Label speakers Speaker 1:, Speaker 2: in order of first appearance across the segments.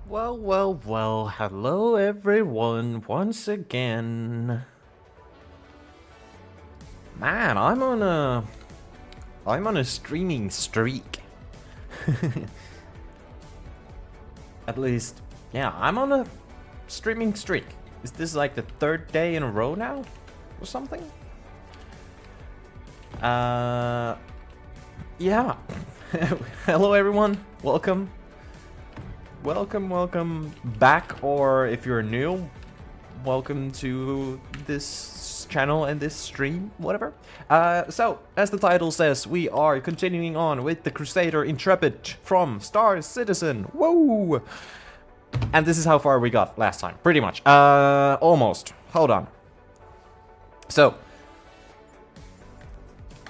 Speaker 1: Well, hello everyone once again. Man, I'm on a streaming streak. At least, yeah, I'm on a streaming streak. Is this like the third day in a row now or something? Yeah. Hello everyone. Welcome back, or if you're new, welcome to this channel and this stream, whatever. So, as the title says, we are continuing on with the Crusader Intrepid from Star Citizen. Whoa! And this is how far we got last time, pretty much. Almost. Hold on. So,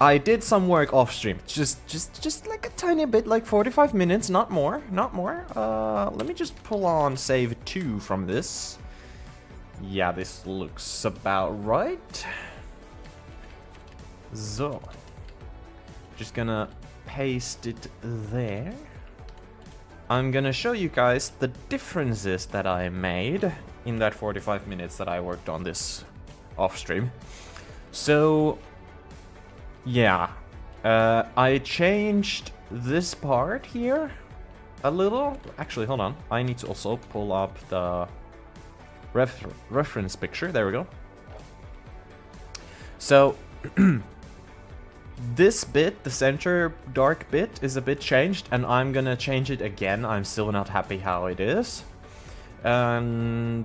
Speaker 1: I did some work off stream, just like a tiny bit, like 45 minutes, not more. Let me just pull on save 2 from this. Yeah, this looks about right. So, just gonna paste it there. I'm gonna show you guys the differences that I made in that 45 minutes that I worked on this off stream. So, yeah, I changed this part here a little. Actually, hold on. I need to also pull up the reference picture. There we go. So, this bit, the center dark bit, is a bit changed, and I'm gonna change it again. I'm still not happy how it is. And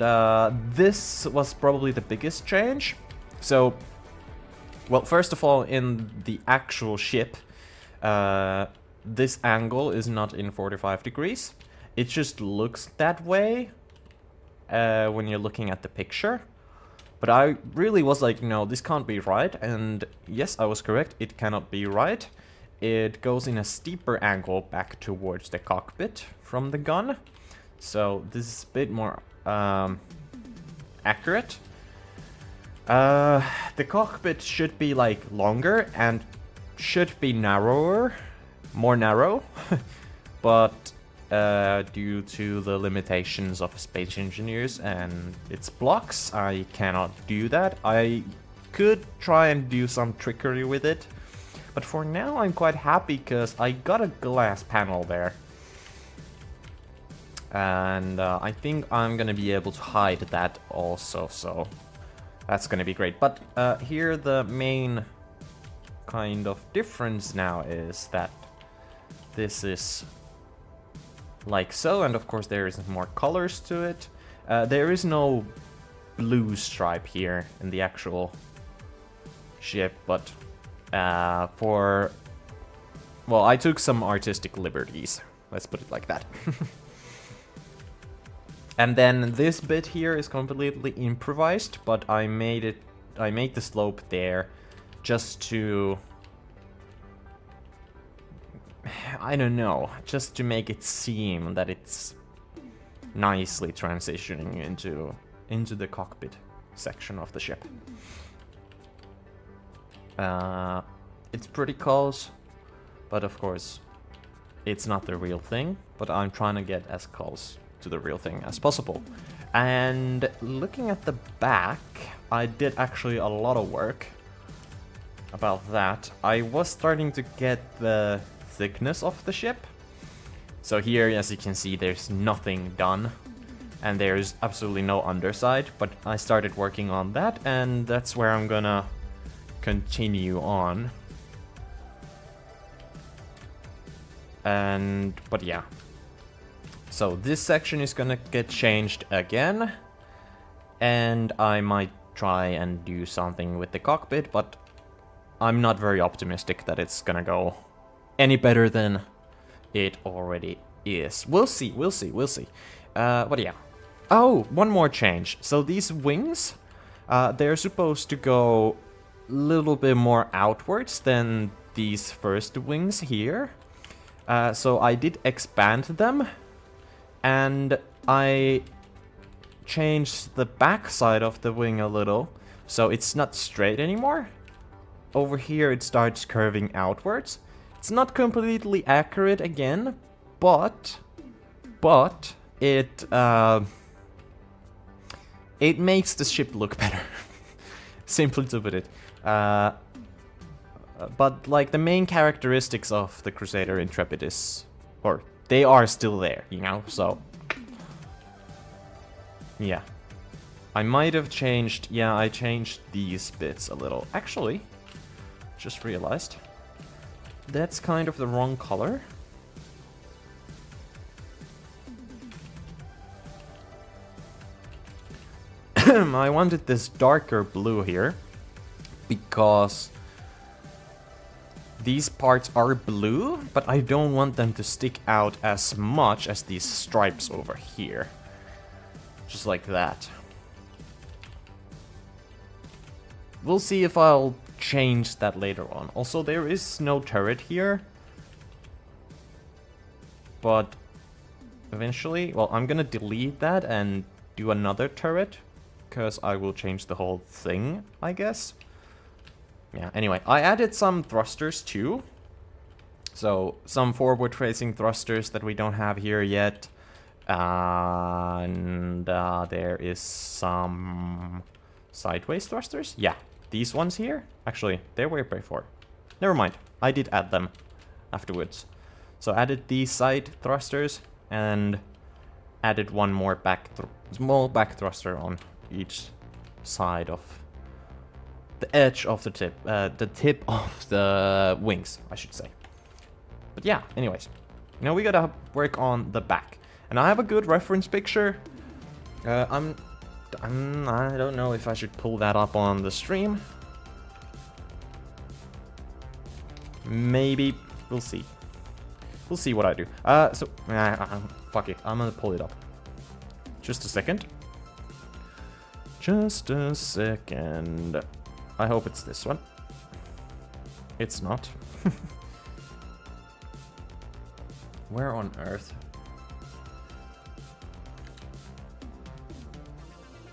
Speaker 1: this was probably the biggest change. So, well, first of all, in the actual ship, this angle is not in 45 degrees. It just looks that way when you're looking at the picture. But I really was like, no, this can't be right. And yes, I was correct. It cannot be right. It goes in a steeper angle back towards the cockpit from the gun. So this is a bit more accurate. The cockpit should be like longer and should be narrower, more narrow, but due to the limitations of Space Engineers and its blocks, I cannot do that. I could try and do some trickery with it, but for now I'm quite happy because I got a glass panel there. And I think I'm gonna be able to hide that also, so that's gonna be great. But here the main kind of difference now is that this is like so, and of course there is more colors to it. There is no blue stripe here in the actual ship, but well, I took some artistic liberties, let's put it like that. And then this bit here is completely improvised, but I made the slope there just to, I don't know, just to make it seem that it's nicely transitioning into the cockpit section of the ship. It's pretty close, but of course it's not the real thing, but I'm trying to get as close to the real thing as possible. And looking at the back, I did actually a lot of work about that. I was starting to get the thickness of the ship. So here, as you can see, there's nothing done and there's absolutely no underside, but I started working on that, and that's where I'm gonna continue on. But yeah. So this section is gonna get changed again, and I might try and do something with the cockpit, but I'm not very optimistic that it's gonna go any better than it already is. We'll see. But yeah. Oh, one more change. So these wings, they're supposed to go a little bit more outwards than these first wings here. So I did expand them, and I changed the back side of the wing a little, so it's not straight anymore. Over here it starts curving outwards. It's not completely accurate again, but it it makes the ship look better. Simply to put it. But like the main characteristics of the Crusader Intrepid is, or they are still there, you know, so yeah. I might have changed, yeah, I changed these bits a little. Actually, just realized, that's kind of the wrong color. I wanted this darker blue here, because these parts are blue, but I don't want them to stick out as much as these stripes over here. Just like that. We'll see if I'll change that later on. Also, there is no turret here. But eventually, well, I'm gonna delete that and do another turret, because I will change the whole thing, I guess. Yeah, anyway, I added some thrusters too. So, some forward-facing thrusters that we don't have here yet. And there is some sideways thrusters. Yeah, these ones here. Actually, they were before. Never mind, I did add them afterwards. So added these side thrusters and added one more small back thruster on each side of the edge of the tip of the wings, I should say. But yeah, anyways, now we gotta work on the back. And I have a good reference picture. I don't know if I should pull that up on the stream. Maybe. We'll see. We'll see what I do. Fuck it. I'm gonna pull it up. Just a second. Just a second. I hope it's this one. It's not. Where on earth?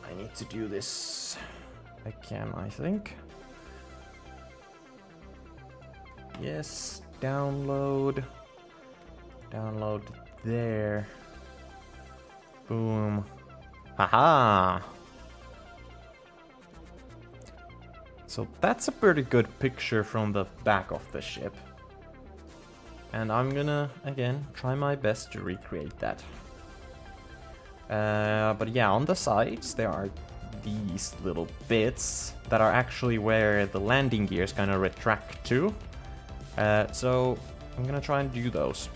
Speaker 1: I need to do this again, I think. Yes, download. Download there. Boom. Haha! So that's a pretty good picture from the back of the ship. And I'm gonna, again, try my best to recreate that. But yeah, on the sides there are these little bits that are actually where the landing gears kind of retract to. So I'm gonna try and do those.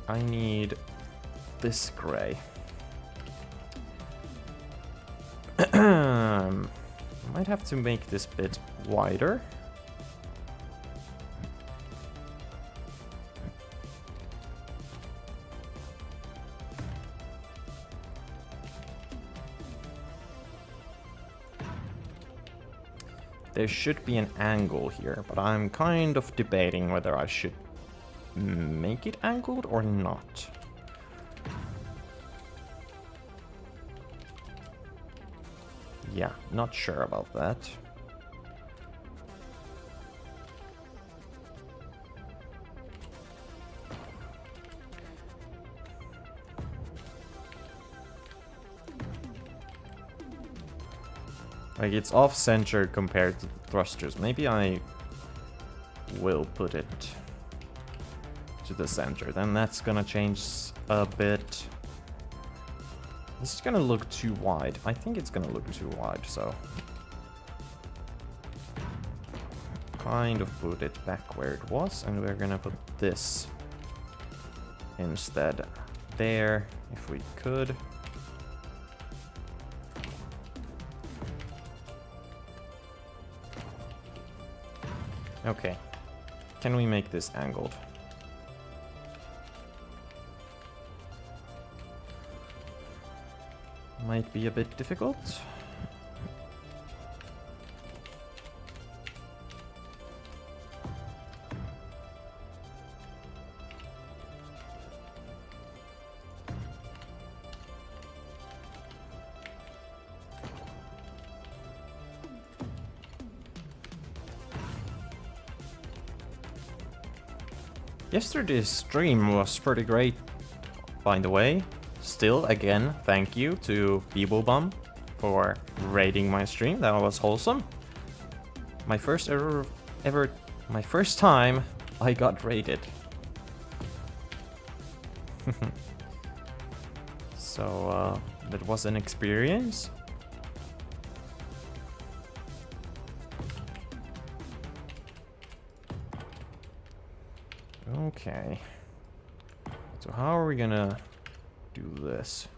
Speaker 1: I need this gray. I might have to make this bit wider. There should be an angle here, but I'm kind of debating whether I should make it angled or not. Yeah, not sure about that. Like, it's off-center compared to thrusters. Maybe I will put it to the center. Then that's gonna change a bit. This is gonna look too wide. I think it's gonna look too wide, so... kind of put it back where it was, and we're gonna put this instead there, if we could. Okay. Can we make this angled? Might be a bit difficult. Yesterday's stream was pretty great by the way. Still, again, thank you to Bebobum for raiding my stream. That was wholesome. My first my first time I got raided. So, that was an experience. Okay. So how are we gonna do this?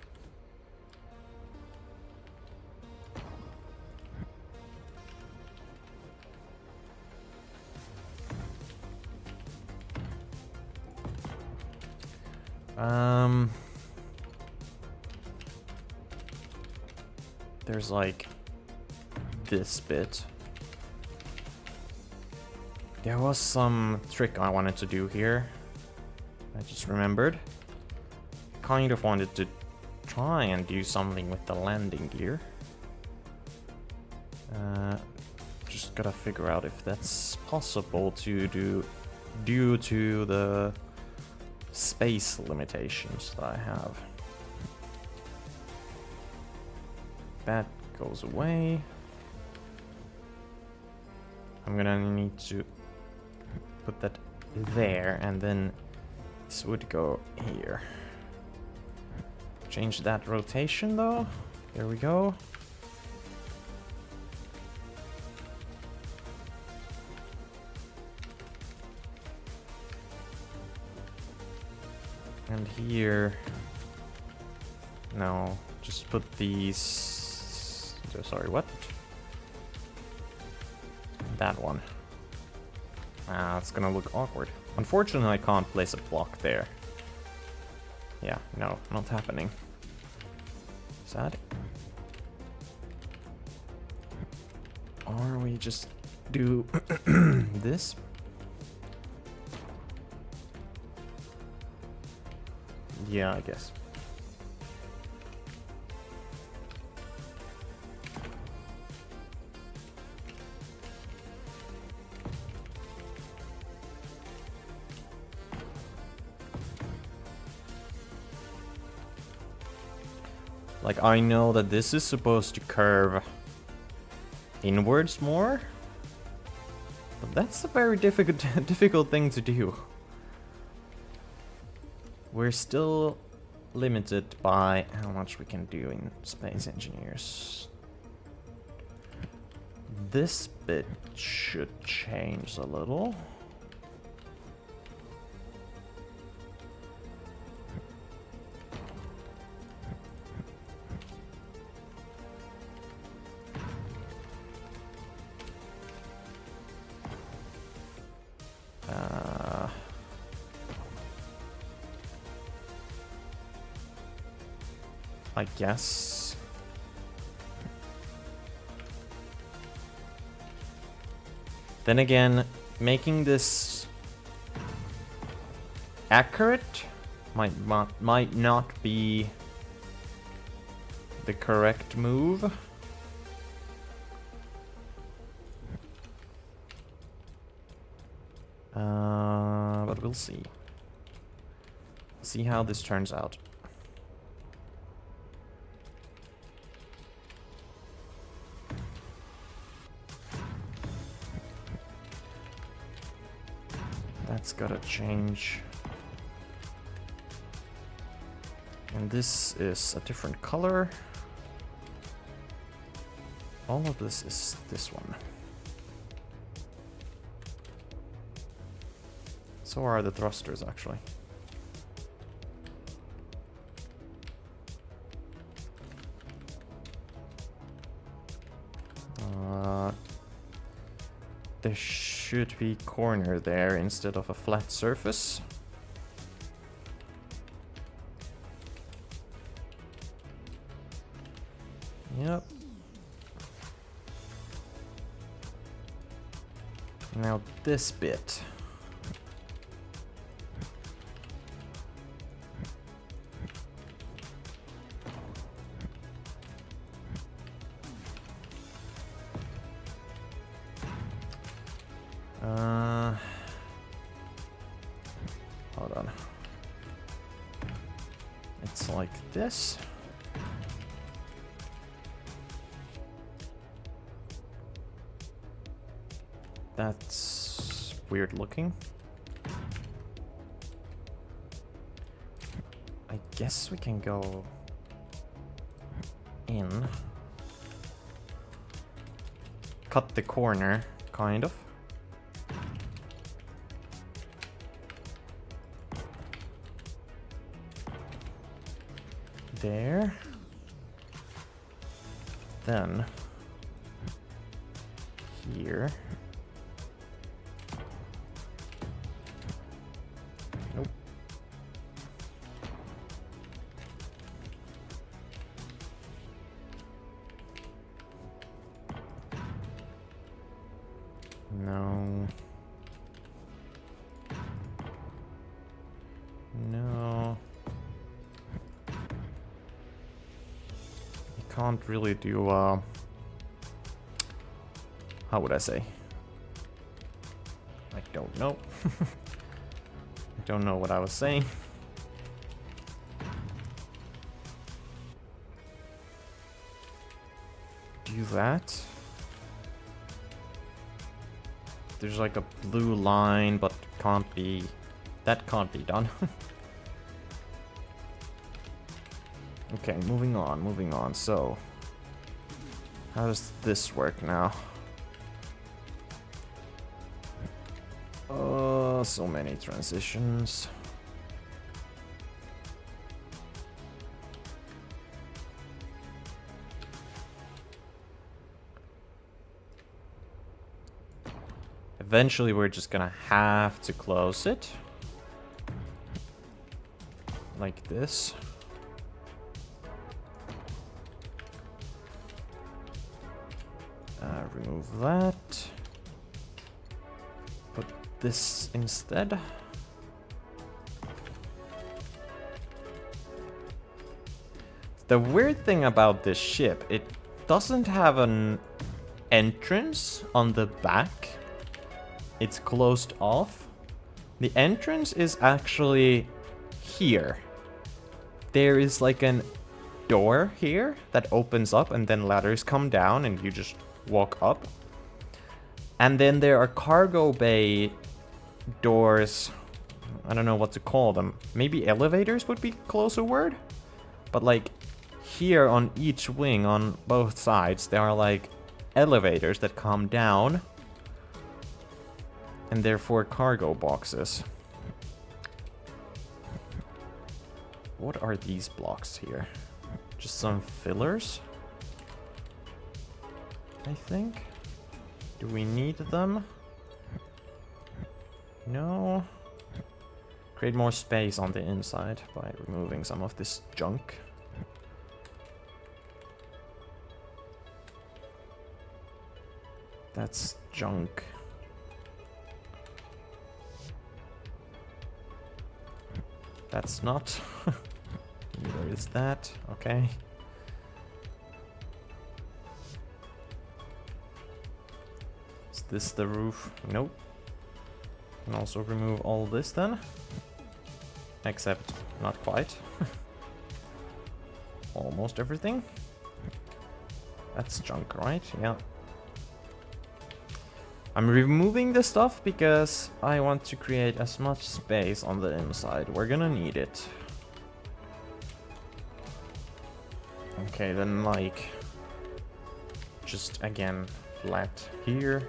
Speaker 1: There's like this bit. There was some trick I wanted to do here. I just remembered. Kind of wanted to try and do something with the landing gear. Just gotta figure out if that's possible to do due to the space limitations that I have. That goes away. I'm gonna need to put that there, and then this would go here. Change that rotation though. There we go. And here, no, just put these. Sorry, what? That one. Ah, it's gonna look awkward. Unfortunately, I can't place a block there. Yeah, no, not happening. Sad. Or we just do this. Yeah, I guess. Like, I know that this is supposed to curve inwards more, but that's a very difficult thing to do. We're still limited by how much we can do in Space Engineers. This bit should change a little. I guess. Then again, making this accurate might not be the correct move. But we'll see. See how this turns out. That's gotta change. And this is a different color. All of this is this one. So are the thrusters, actually. There should be corner there instead of a flat surface. Yep. Now this bit. Hold on. It's like this. That's weird looking. I guess we can go in. Cut the corner, kind of. There. Then here. Nope. No. No. You can't really do, how would I say? I don't know. I don't know what I was saying. Do that. There's like a blue line, but can't be... That can't be done. Okay, moving on. So, how does this work now? So many transitions. Eventually, we're just gonna have to close it. Like this. Remove that. Put this instead. The weird thing about this ship, it doesn't have an entrance on the back. It's closed off. The entrance is actually here. There is like an door here that opens up and then ladders come down and you just walk up. And then there are cargo bay doors. I don't know what to call them. Maybe elevators would be closer word. But like here on each wing on both sides there are like elevators that come down. And therefore cargo boxes. What are these blocks here? Just some fillers? I think. Do we need them? No. Create more space on the inside by removing some of this junk. That's junk. That's not. Neither is that. Okay. Is this the roof? Nope. Can also remove all this then. Except not quite. Almost everything. That's junk, right? Yeah. I'm removing the stuff because I want to create as much space on the inside. We're gonna need it. Okay, then like... just again, flat here.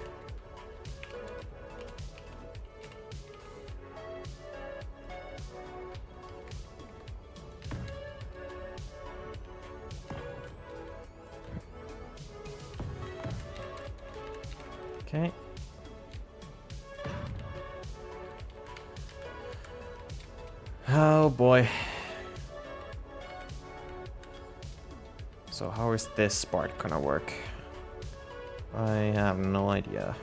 Speaker 1: Okay. Oh boy. So how is this part gonna work? I have no idea.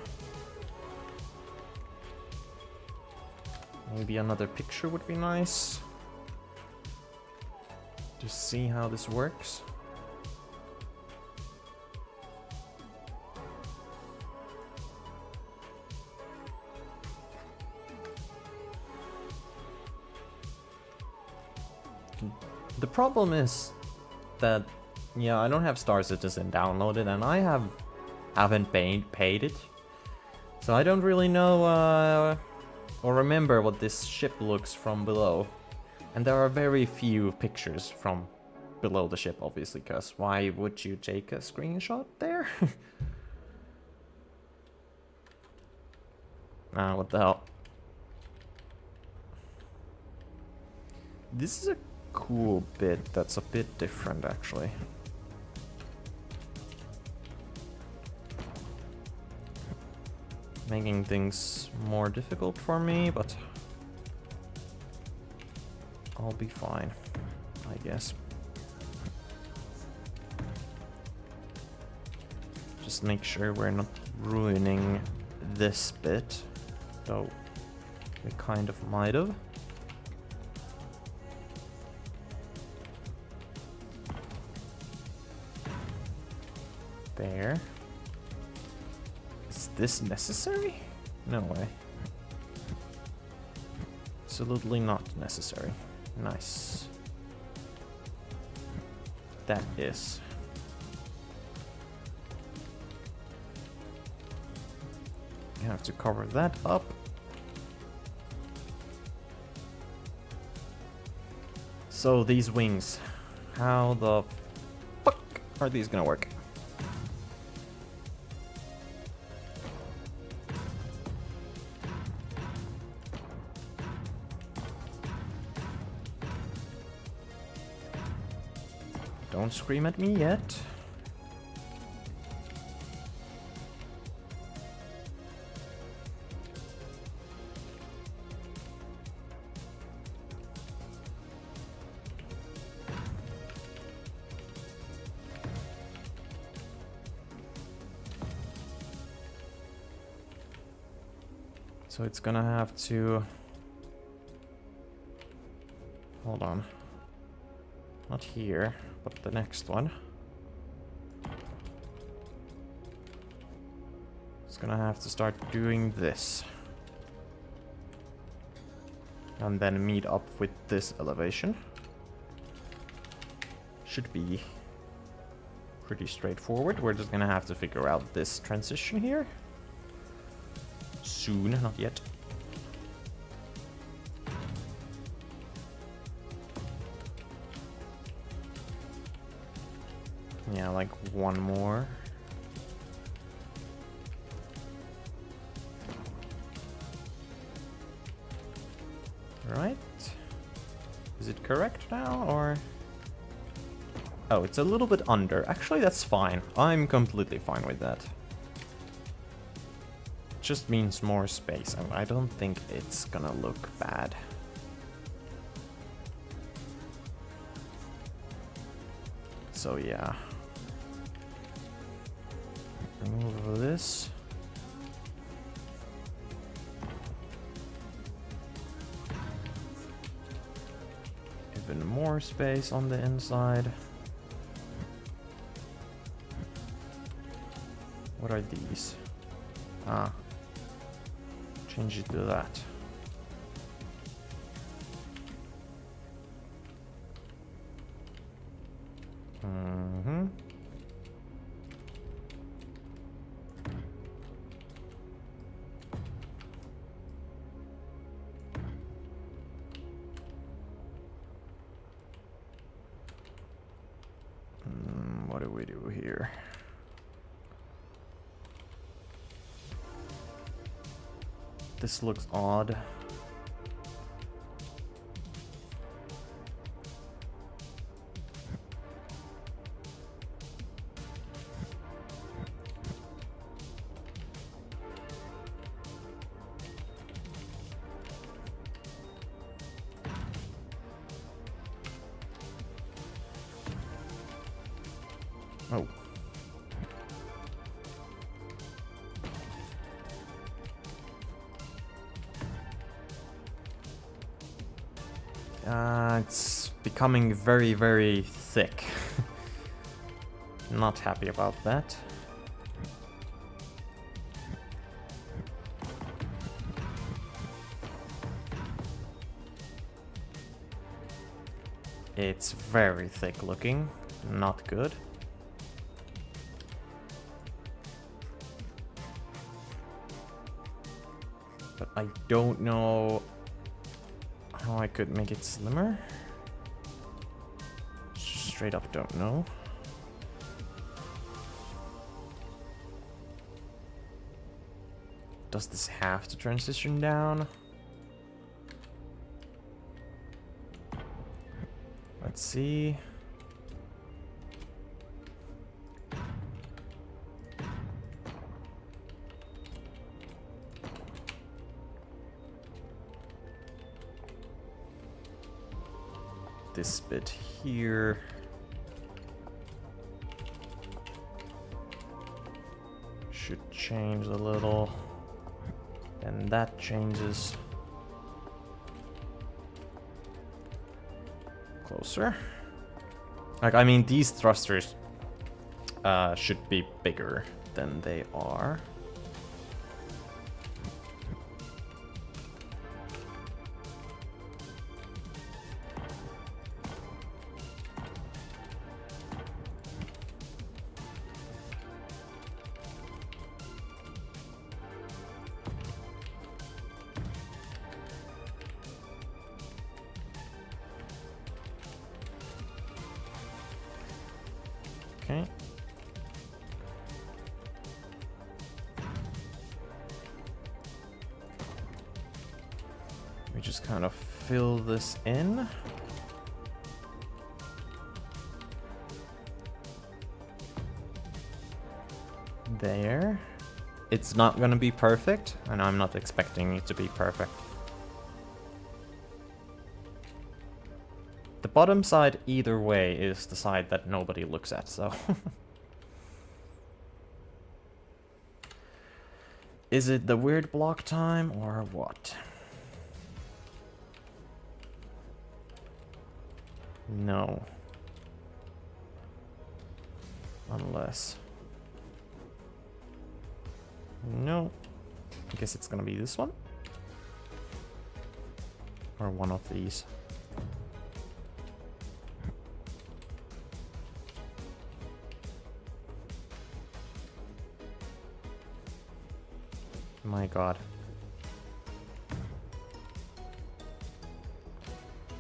Speaker 1: Maybe another picture would be nice. To see how this works. The problem is that, yeah, I don't have Star Citizen downloaded, and I haven't paid it. So I don't really know or remember what this ship looks from below. And there are very few pictures from below the ship, obviously, because why would you take a screenshot there? Ah, what the hell. This is a cool bit that's a bit different, actually. Making things more difficult for me, but I'll be fine, I guess. Just make sure we're not ruining this bit, though we kind of might have. There. Is this necessary? No way. Absolutely not necessary. Nice. That is. You have to cover that up. So these wings, how the fuck are these gonna work? Don't scream at me yet. So it's gonna have to... Hold on. Not here, but the next one. It's gonna have to start doing this. And then meet up with this elevation. Should be pretty straightforward. We're just gonna have to figure out this transition here. Soon, not yet. Yeah, like one more. Right? Is it correct now, or? Oh, it's a little bit under. Actually, that's fine. I'm completely fine with that. Just means more space, and I don't think it's gonna look bad. So yeah. Remove this. Even more space on the inside. What are these? Ah. Change it to that. Mm-hmm. What do we do here? This looks odd. Oh. It's becoming very, very thick. Not happy about that. It's very thick looking, not good. But I don't know how I could make it slimmer. Straight up don't know. Does this have to transition down? Let's see. This bit here. Should change a little. And that changes. Closer. Like, I mean, these thrusters should be bigger than they are. Okay. We just kind of fill this in. There. It's not gonna be perfect, and I'm not expecting it to be perfect. The bottom side, either way, is the side that nobody looks at, so... Is it the weird block time, or what? No. Unless... No. I guess it's gonna be this one? Or one of these. My god.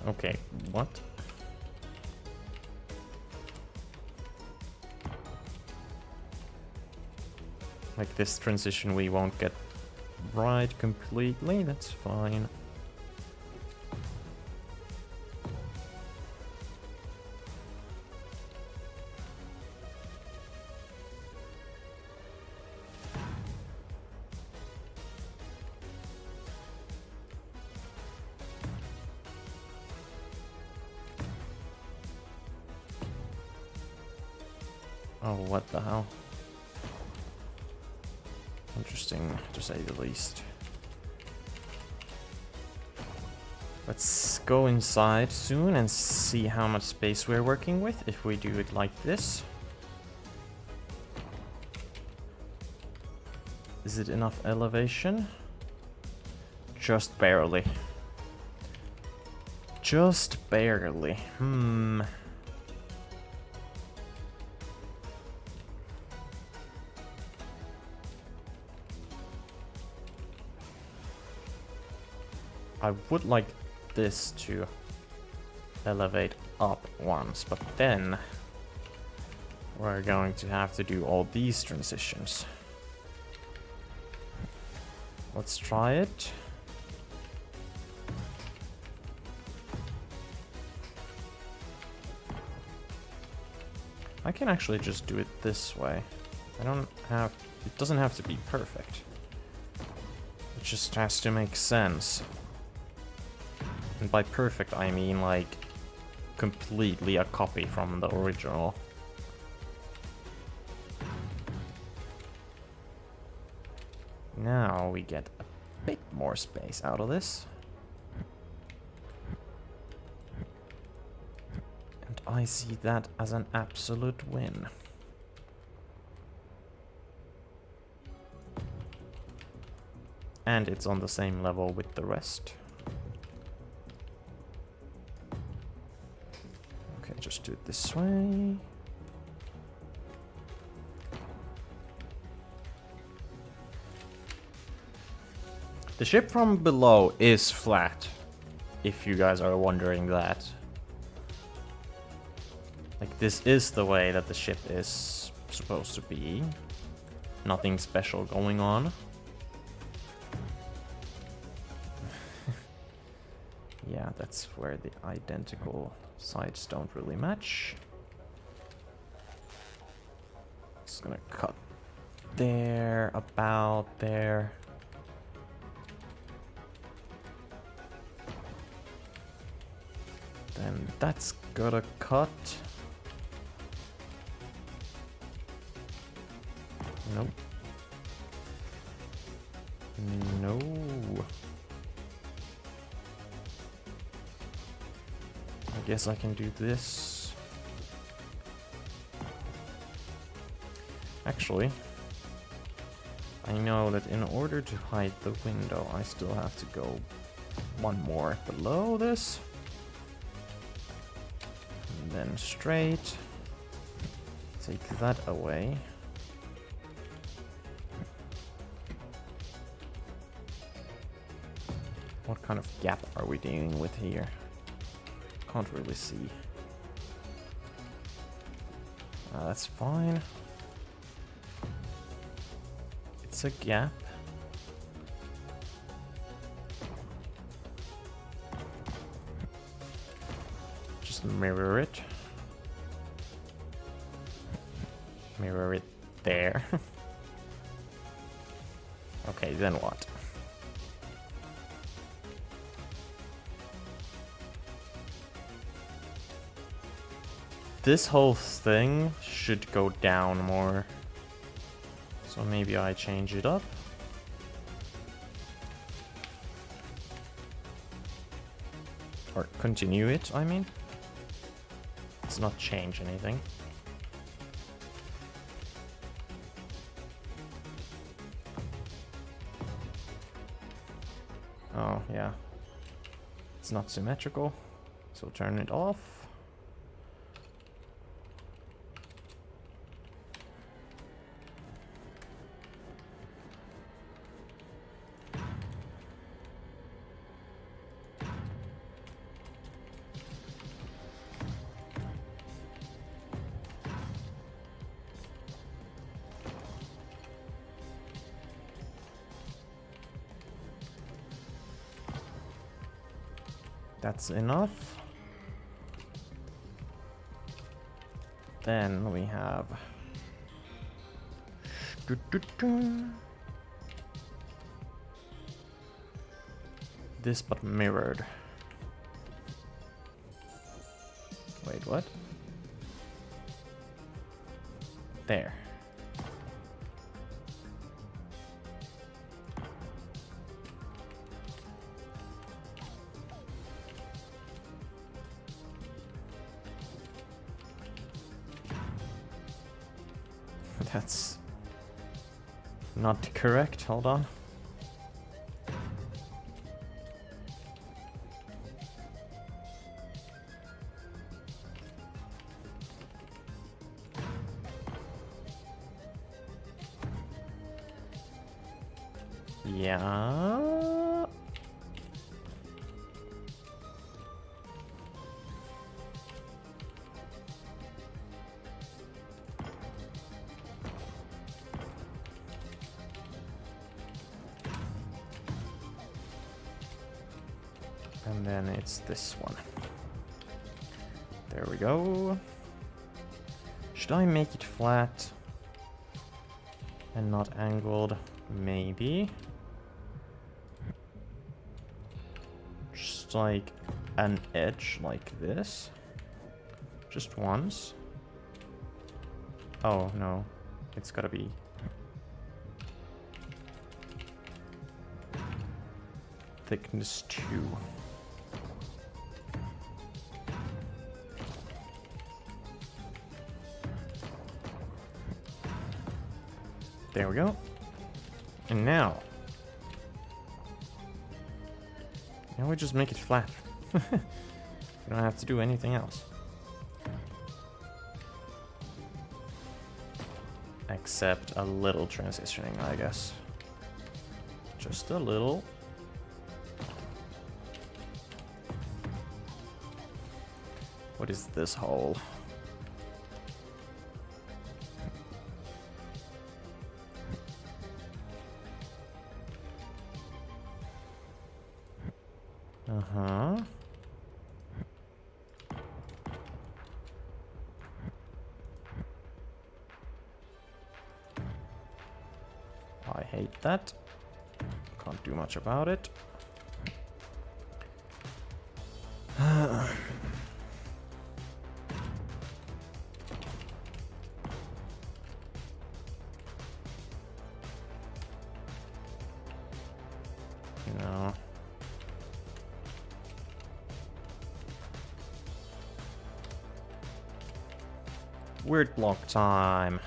Speaker 1: Okay, what? Like this transition we won't get right completely, that's fine. Oh, what the hell? Interesting, to say the least. Let's go inside soon and see how much space we're working with if we do it like this. Is it enough elevation? Just barely. Just barely. I would like this to elevate up once, but then we're going to have to do all these transitions. Let's try it. I can actually just do it this way. I don't have... It doesn't have to be perfect. It just has to make sense. And by perfect, I mean like completely a copy from the original. Now we get a bit more space out of this. And I see that as an absolute win. And it's on the same level with the rest. Just do it this way. The ship from below is flat, if you guys are wondering that. Like, this is the way that the ship is supposed to be. Nothing special going on. Yeah, that's where the identical sides don't really match. Just gonna cut there, about there. Then that's gotta cut. Nope. No. I guess I can do this. Actually, I know that in order to hide the window, I still have to go one more below this. And then straight. Take that away. What kind of gap are we dealing with here? Can't really see. That's fine. It's a gap. Just mirror it. Mirror it there. Okay, then what? This whole thing should go down more. So maybe I change it up. Or continue it, I mean. Let's not change anything. Oh, yeah. It's not symmetrical, so turn it off. That's enough. Then we have this, but mirrored. Wait, what? There. That's not correct. Hold on. Yeah. And then it's this one. There we go. Should I make it flat and not angled? Maybe. Just like an edge like this. Just once. Oh, no. It's gotta be... thickness 2. There we go. And now we just make it flat. We don't have to do anything else. Except a little transitioning, I guess. Just a little. What is this hole? Uh-huh. I hate that. Can't do much about it. No. Weird block time.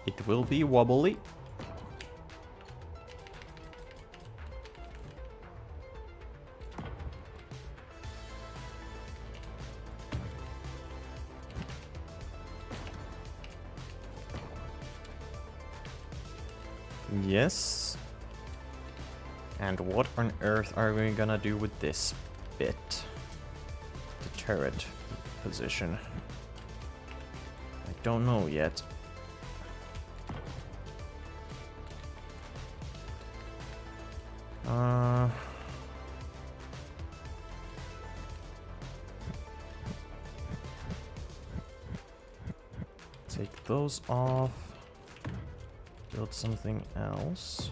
Speaker 1: It will be wobbly. Yes. And what on earth are we gonna do with this bit? The turret position. I don't know yet. Take those off. Build something else.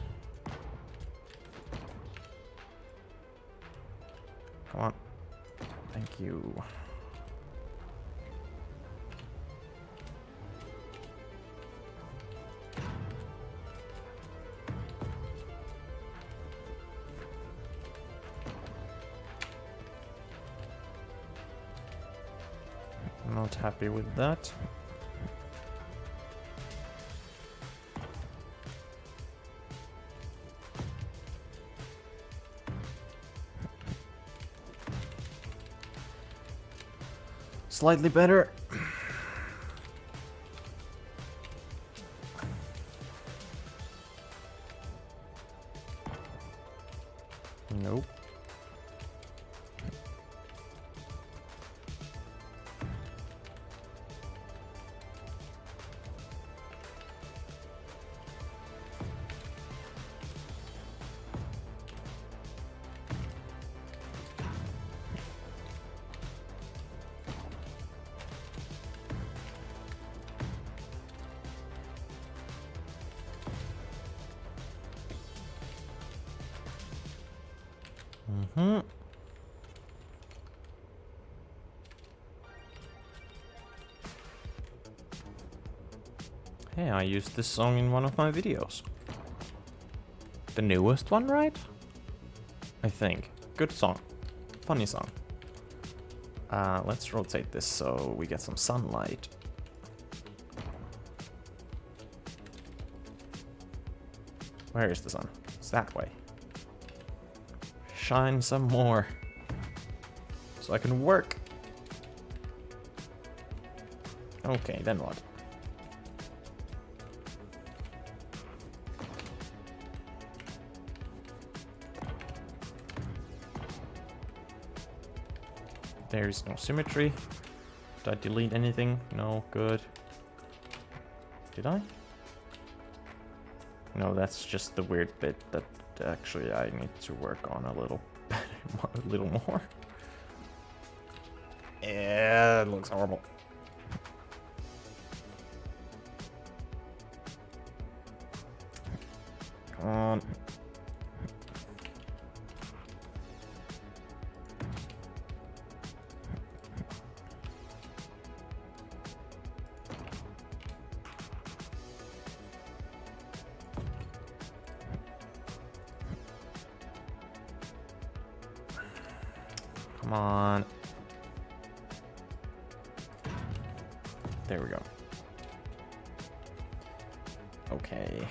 Speaker 1: Come on. Thank you. Not happy with that. Slightly better. Nope. Mm-hmm. Hey, I used this song in one of my videos. The newest one, right? I think. Good song. Funny song. Let's rotate this so we get some sunlight. Where is the sun? It's that way. Shine some more. So I can work. Okay, then what? There's no symmetry. Did I delete anything? No, good. Did I? No, that's just the weird bit that actually I need to work on a little a little more. Yeah, it looks horrible. Come on. Come on. There we go. Okay.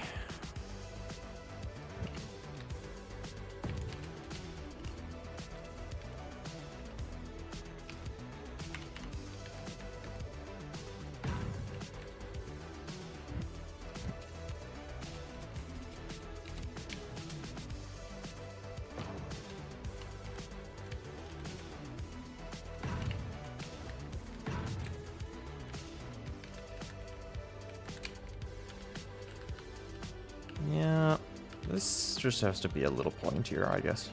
Speaker 1: Yeah, this just has to be a little pointier, I guess.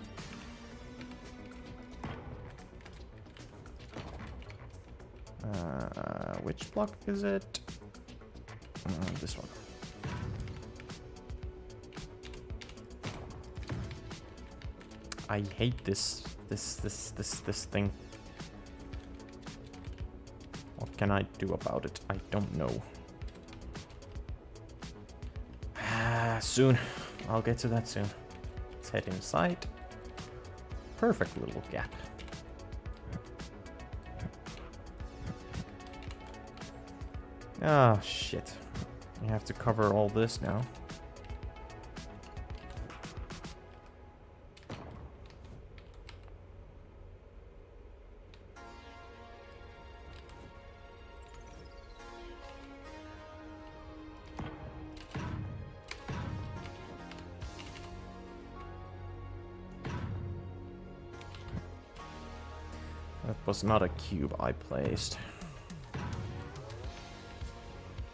Speaker 1: Which block is it? This one. I hate this thing. What can I do about it? I don't know. Soon. I'll get to that soon. Let's head inside. Perfect little gap. Ah, shit. You have to cover all this now. That was not a cube I placed.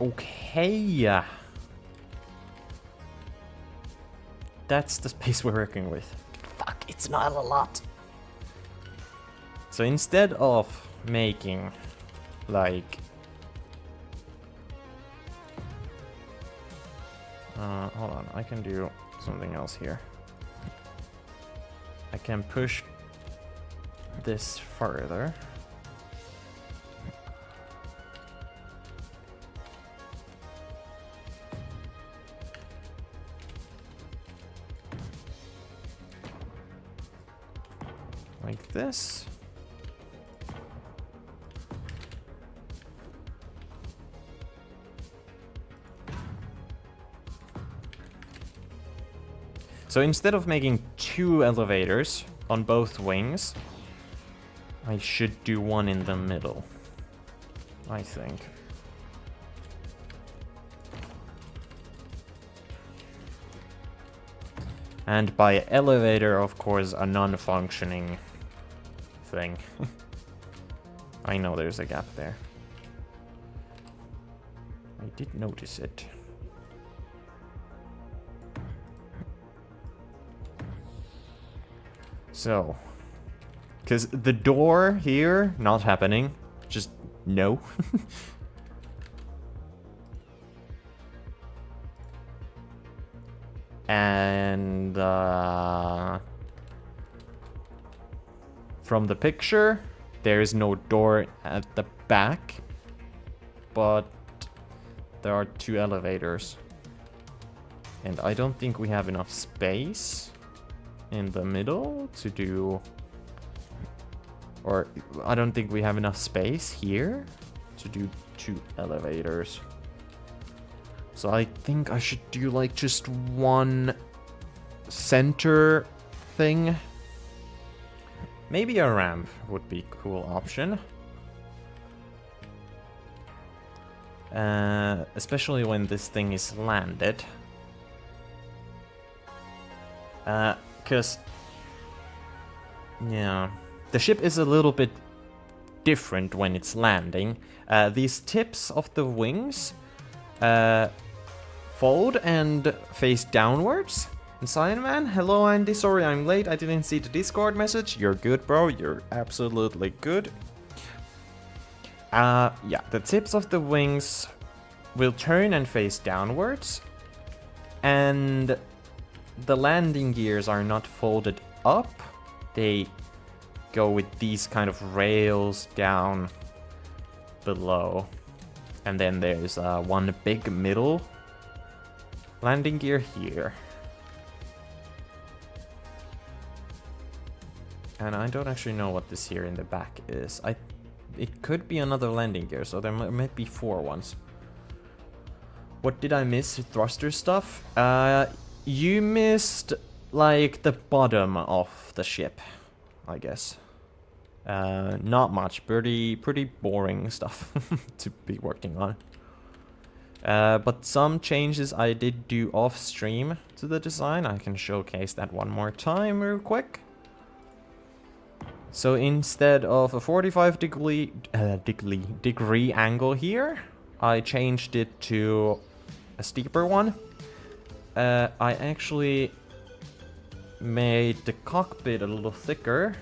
Speaker 1: Okay. That's the space we're working with. Fuck, it's not a lot. So instead of making like hold on, I can do something else here. I can push this further. Like this. So instead of making 2 elevators on both wings, I should do one in the middle, I think. And by elevator, of course, a non-functioning thing. I know there's a gap there. I did notice it. So, because the door here, not happening. Just no. And from the picture, there is no door at the back, but there are 2 elevators. And I don't think we have enough space in the middle to do... Or I don't think we have enough space here to do 2 elevators. So I think I should do like just one center thing. Maybe a ramp would be a cool option. Especially when this thing is landed. Because... yeah... the ship is a little bit different when it's landing. These tips of the wings fold and face downwards. And Cyan Man, hello Andy, sorry I'm late, I didn't see the Discord message. You're good, bro, you're absolutely good. Yeah, the tips of the wings will turn and face downwards. And the landing gears are not folded up. They go with these kind of rails down below. And then there's one big middle landing gear here. And I don't actually know what this here in the back is. it could be another landing gear, so there might be 4 ones. What did I miss? Thruster stuff? You missed, like, the bottom of the ship, I guess. Not much. Pretty boring stuff to be working on. But some changes I did do off stream to the design. I can showcase that one more time real quick. So instead of a 45 degree angle here, I changed it to a steeper one. I actually made the cockpit a little thicker.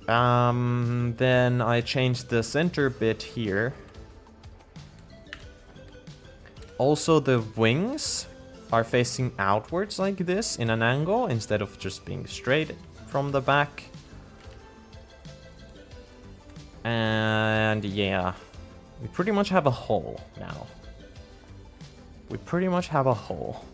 Speaker 1: Then I changed the center bit here. Also, the wings are facing outwards like this in an angle instead of just being straight from the back. And yeah, we pretty much have a hull now. We pretty much have a hull.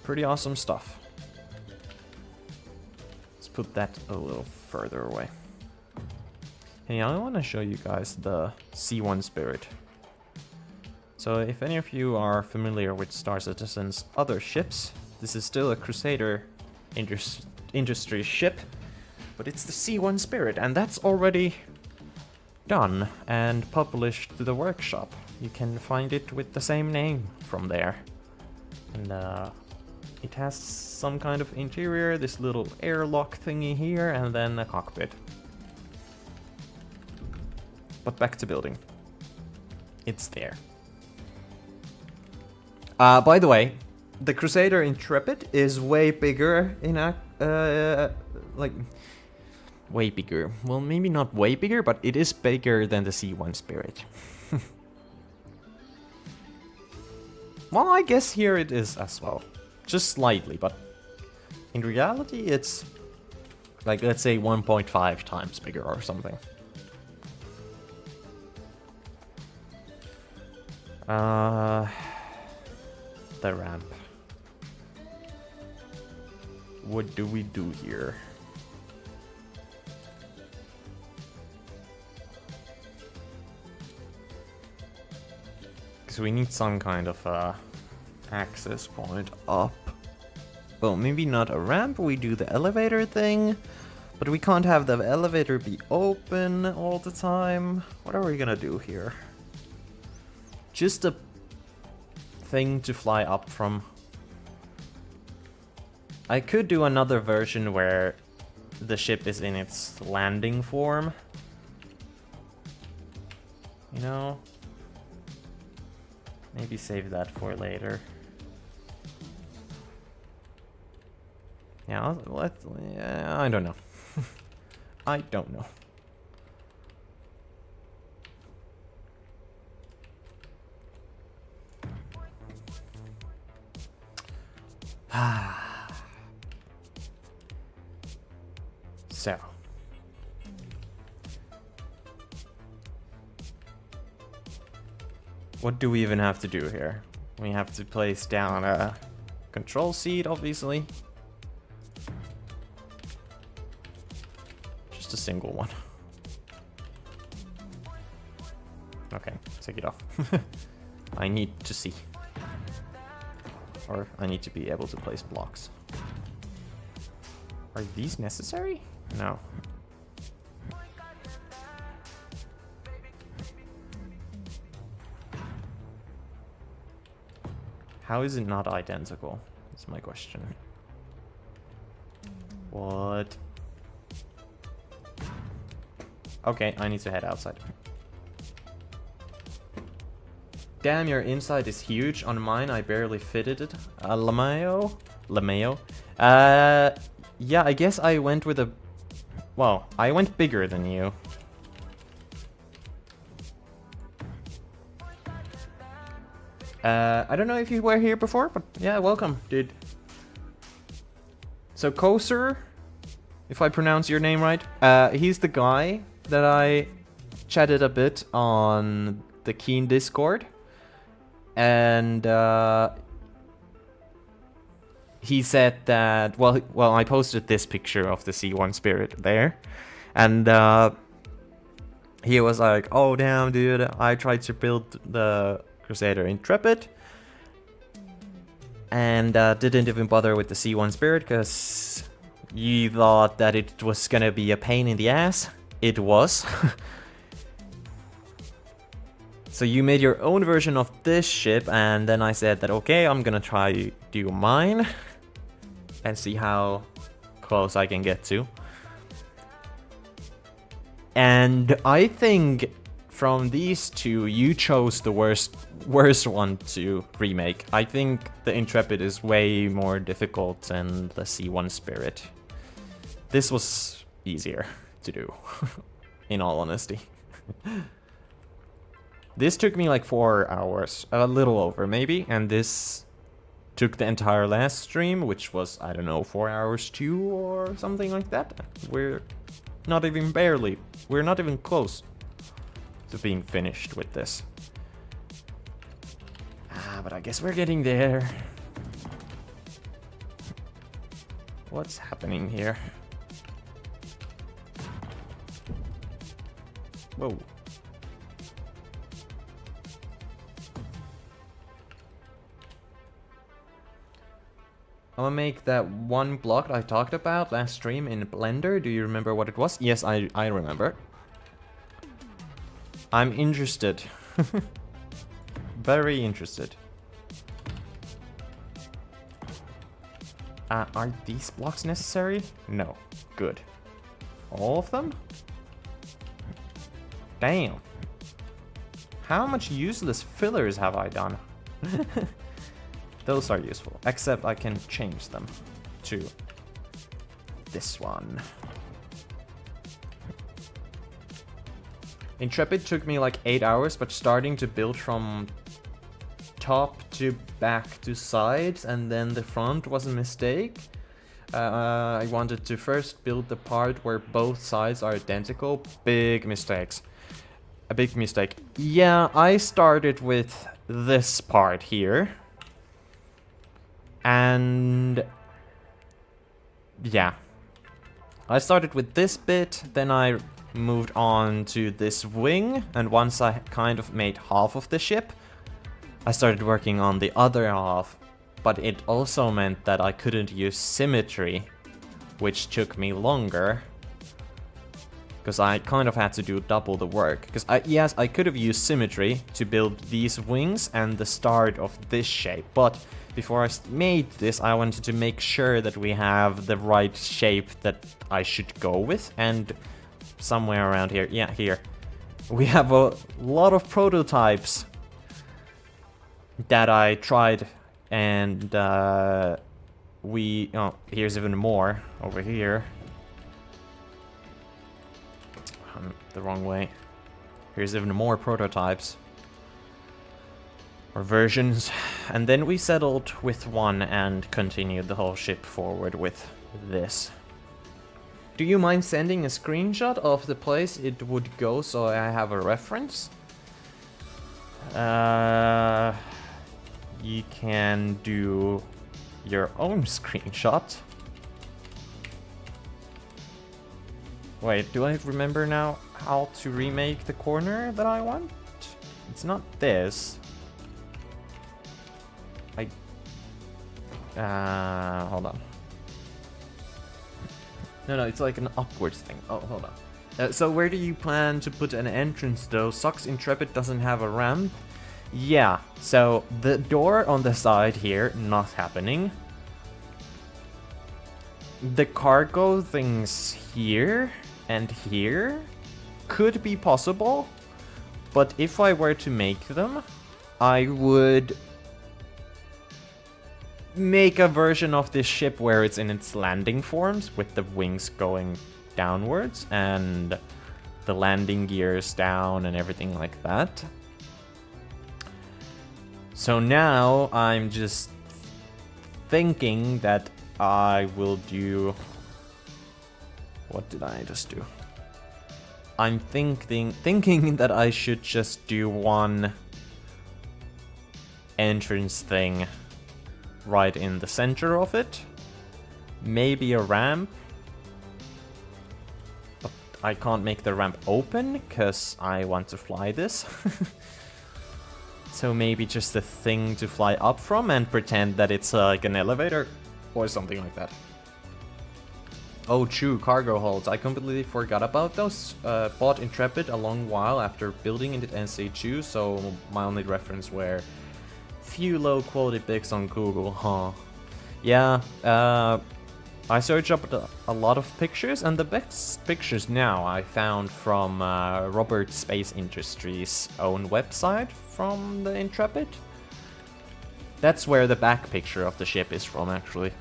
Speaker 1: Pretty awesome stuff. Let's put that a little further away. Hey, I want to show you guys the C1 Spirit. So if any of you are familiar with Star Citizen's other ships, this is still a Crusader industry ship, but it's the C1 Spirit, and that's already done and published to the workshop. You can find it with the same name from there. And it has some kind of interior, this little airlock thingy here, and then a cockpit. But back to building. It's there. By the way, the Crusader Intrepid is way bigger in like way bigger. Well, maybe not way bigger, but it is bigger than the C1 Spirit. Well, I guess here it is as well. Just slightly, but in reality it's like, let's say 1.5 times bigger or something. The ramp. What do we do here? Because we need some kind of access point up. Well, maybe not a ramp, we do the elevator thing. But we can't have the elevator be open all the time. What are we gonna do here? Just a thing to fly up from. I could do another version where the ship is in its landing form. You know? Maybe save that for later. Yeah, I don't know. I don't know. So. What do we even have to do here? We have to place down a control seat, obviously. Just a single one. Okay, take it off. I need to see. Or I need to be able to place blocks. Are these necessary? No. How is it not identical? That's my question. What? Okay, I need to head outside. Damn, your inside is huge. On mine, I barely fitted it. LeMayo? Yeah, I guess I went with a... Well, I went bigger than you. I don't know if you were here before, but yeah, welcome, dude. So Koser, if I pronounce your name right, he's the guy that I chatted a bit on the Keen Discord. And he said that, well, I posted this picture of the C1 Spirit there, and he was like, oh damn dude, I tried to build the Crusader Intrepid, and didn't even bother with the C1 Spirit, because you thought that it was gonna be a pain in the ass. It was. So you made your own version of this ship, and then I said that, okay, I'm gonna try do mine and see how close I can get to. And I think from these two, you chose the worst one to remake. I think the Intrepid is way more difficult than the C1 Spirit. This was easier to do, in all honesty. This took me like 4 hours, a little over maybe, and this took the entire last stream, which was, I don't know, 4 hours too, or something like that. We're not even close to being finished with this. But I guess we're getting there. What's happening here? Whoa. I'm gonna make that one block I talked about last stream in Blender. Do you remember what it was? Yes, I remember. I'm interested. Very interested. Are these blocks necessary? No. Good. All of them? Damn. How much useless fillers have I done? Those are useful, except I can change them to this one. Intrepid took me like 8 hours, but starting to build from top to back to sides, and then the front was a mistake. I wanted to first build the part where both sides are identical. Big mistakes. A big mistake. Yeah, I started with this part here. And yeah, I started with this bit, then I moved on to this wing, and once I kind of made half of the ship, I started working on the other half, but it also meant that I couldn't use symmetry, which took me longer, because I kind of had to do double the work. Because yes, I could have used symmetry to build these wings and the start of this shape, but before I made this, I wanted to make sure that we have the right shape that I should go with, and somewhere around here, yeah, here, we have a lot of prototypes that I tried, and oh, here's even more over here. The wrong way. Here's even more prototypes. Or versions. And then we settled with one and continued the whole ship forward with this. Do you mind sending a screenshot of the place it would go so I have a reference? You can do your own screenshot. Wait, do I remember now how to remake the corner that I want? It's not this. Hold on. No, it's like an upwards thing. Oh, hold on. So where do you plan to put an entrance though? Sox Intrepid doesn't have a ramp. Yeah, so the door on the side here, not happening. The cargo things here and here could be possible, but if I were to make them, I would make a version of this ship where it's in its landing forms with the wings going downwards and the landing gears down and everything like that. So now I'm just thinking that I will do... What did I just do? I'm thinking that I should just do one entrance thing right in the center of it. Maybe a ramp. But I can't make the ramp open because I want to fly this. So maybe just a thing to fly up from and pretend that it's like an elevator or something like that. Oh, true, cargo holds. I completely forgot about those. Bought Intrepid a long while after building it in SC2, so my only reference were few low quality pics on Google, huh? Yeah, I searched up a lot of pictures, and the best pictures now I found from Robert Space Industries' own website from the Intrepid. That's where the back picture of the ship is from, actually.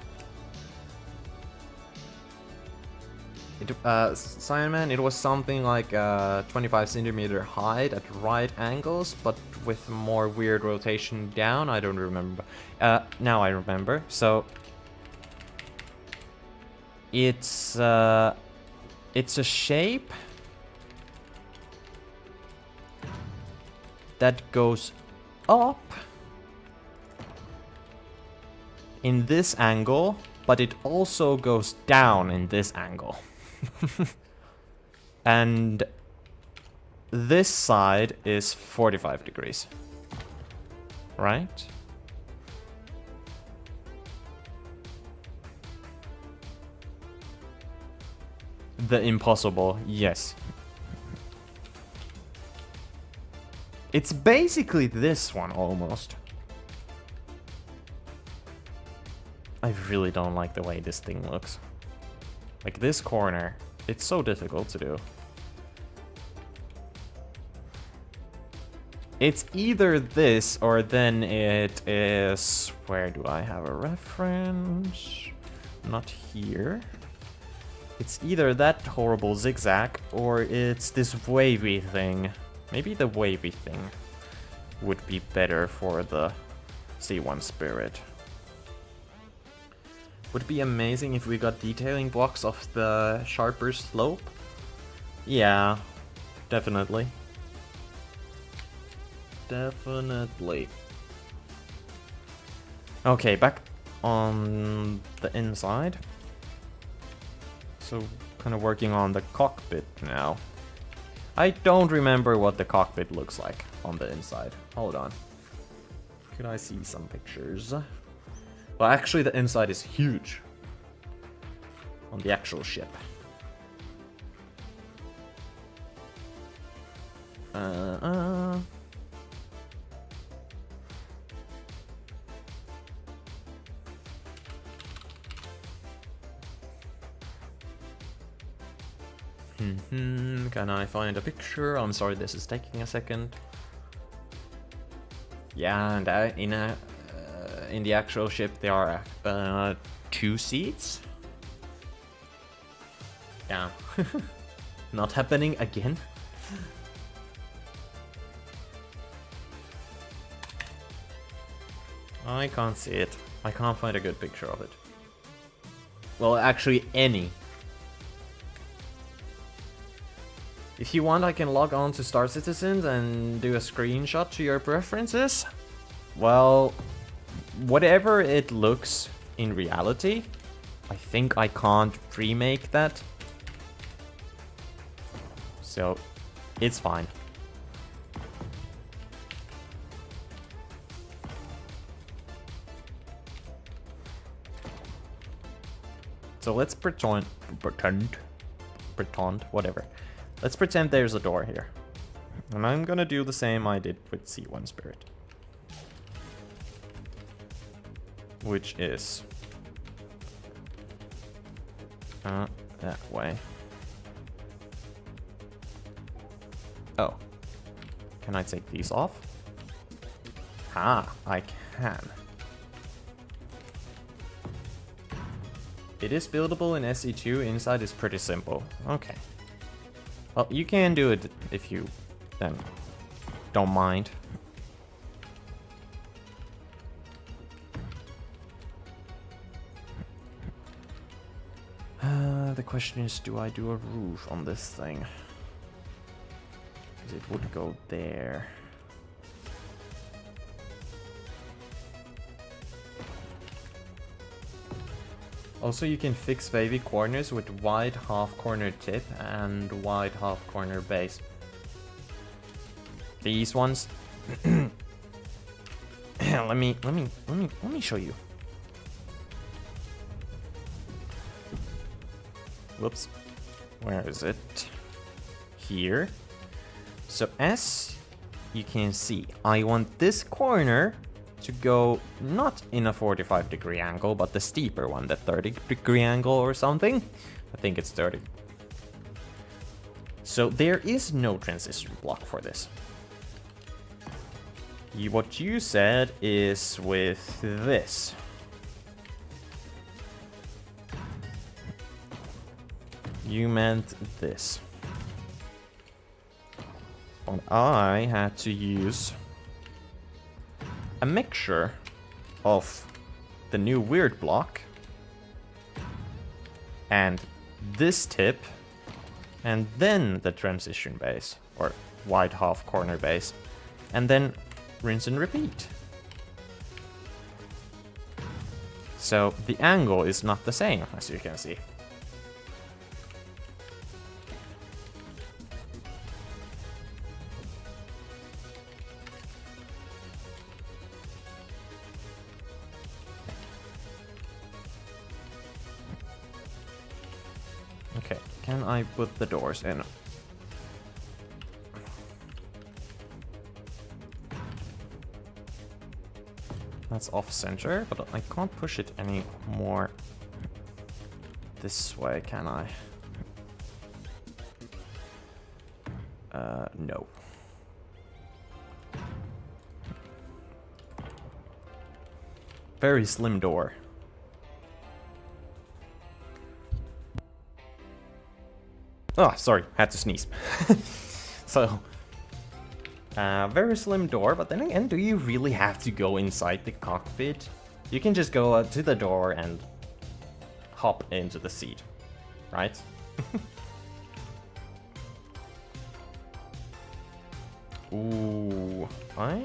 Speaker 1: Cyanman, it was something like 25 centimeter height at right angles, but with more weird rotation down. I don't remember. Now I remember. So it's a shape that goes up in this angle, but it also goes down in this angle. And this side is 45 degrees, right? The impossible, yes. It's basically this one, almost. I really don't like the way this thing looks. Like this corner, it's so difficult to do. It's either this or then it is... Where do I have a reference? Not here. It's either that horrible zigzag or it's this wavy thing. Maybe the wavy thing would be better for the C1 Spirit. Would be amazing if we got detailing blocks of the sharper slope. Yeah, definitely. Definitely. Okay, back on the inside. So, kind of working on the cockpit now. I don't remember what the cockpit looks like on the inside. Hold on. Could I see some pictures? Well, actually, the inside is huge on the actual ship. Can I find a picture? I'm sorry, this is taking a second. Yeah, and in the actual ship there are 2 seats. Yeah. Not happening again. I can't see it. I can't find a good picture of it. Well, actually any. If you want, I can log on to Star Citizen and do a screenshot to your preferences. Well, whatever it looks in reality, I think I can't remake that. So, it's fine. So let's pretend, whatever. Let's pretend there's a door here. And I'm gonna do the same I did with C1 Spirit. Which is... that way. Oh. Can I take these off? Ah, I can. It is buildable in SE2. Inside is pretty simple. Okay. Well, you can do it if you then don't mind. The question is, do I do a roof on this thing? Because it would go there. Also, you can fix wavy corners with wide half corner tip and wide half corner base. These ones. let me show you. Whoops. Where is it? Here. So as you can see, I want this corner to go not in a 45-degree angle, but the steeper one, the 30-degree angle or something. I think it's 30. So there is no transition block for this. What you said is with this. You meant this. But I had to use a mixture of the new weird block and this tip and then the transition base or wide half corner base and then rinse and repeat. So the angle is not the same, as you can see. Okay, can I put the doors in? That's off center, but I can't push it any more this way, can I? No. Very slim door. Oh, sorry, had to sneeze. So, very slim door, but then again, do you really have to go inside the cockpit? You can just go to the door and hop into the seat, right? Ooh, I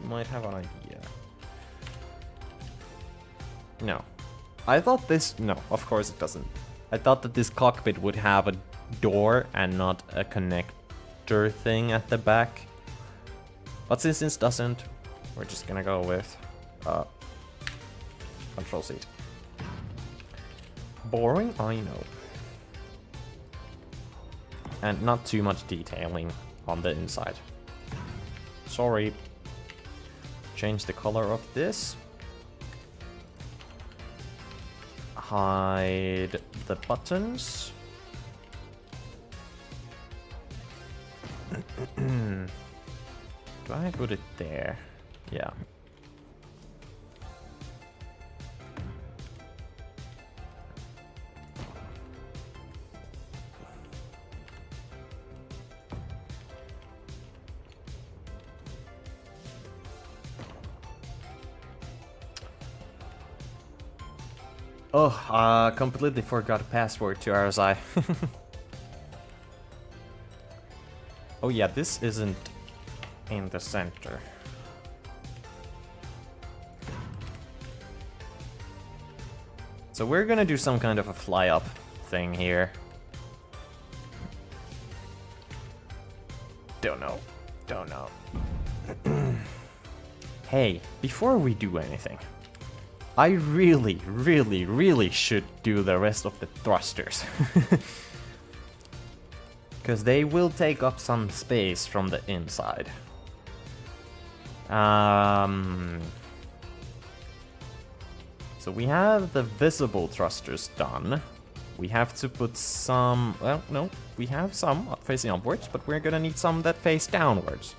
Speaker 1: might have an idea. No. I thought this... No, of course it doesn't. I thought that this cockpit would have a door and not a connector thing at the back. But since this doesn't, we're just gonna go with control seat. Boring, I know. And not too much detailing on the inside. Sorry. Change the color of this. Hide the buttons. Do I put it there? Yeah. Oh, completely forgot password to RSI. Oh yeah, this isn't in the center. So we're gonna do some kind of a fly up thing here. Don't know. Don't know. Hey, before we do anything, I really should do the rest of the thrusters. Because they will take up some space from the inside. So we have the visible thrusters done. We have to put some... Well, no, we have some facing upwards, but we're gonna need some that face downwards.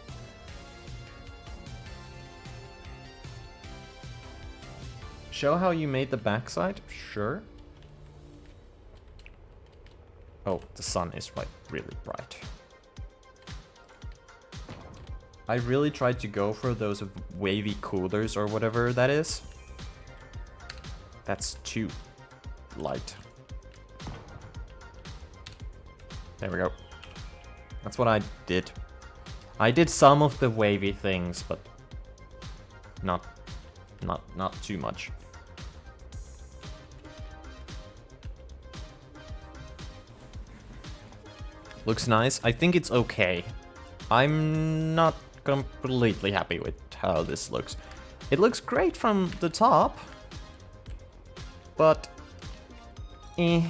Speaker 1: Show how you made the backside? Sure. Oh, the sun is like really bright. I really tried to go for those wavy coolers or whatever that is. That's too light. There we go. That's what I did. I did some of the wavy things, but not too much. Looks nice. I think it's okay. I'm not completely happy with how this looks. It looks great from the top, but eh.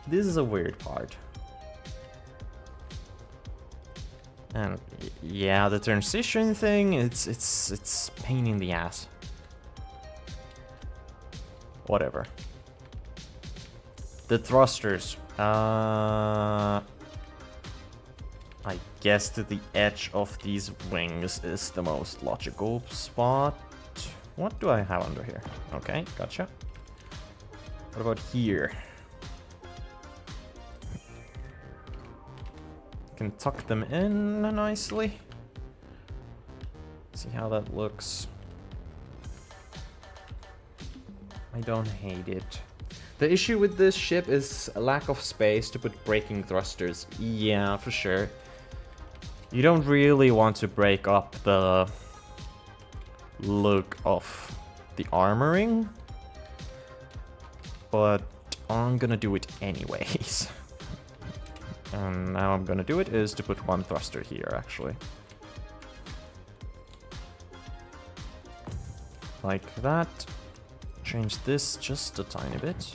Speaker 1: This is a weird part. And yeah, the transition thing, it's pain in the ass. Whatever. The thrusters. I guess that the edge of these wings is the most logical spot. What do I have under here? Okay, gotcha. What about here? Can tuck them in nicely. See how that looks. I don't hate it. The issue with this ship is a lack of space to put braking thrusters. Yeah, for sure. You don't really want to break up the look of the armoring, but I'm gonna do it anyways. And now I'm gonna do it is to put one thruster here, actually. Like that. Change this just a tiny bit.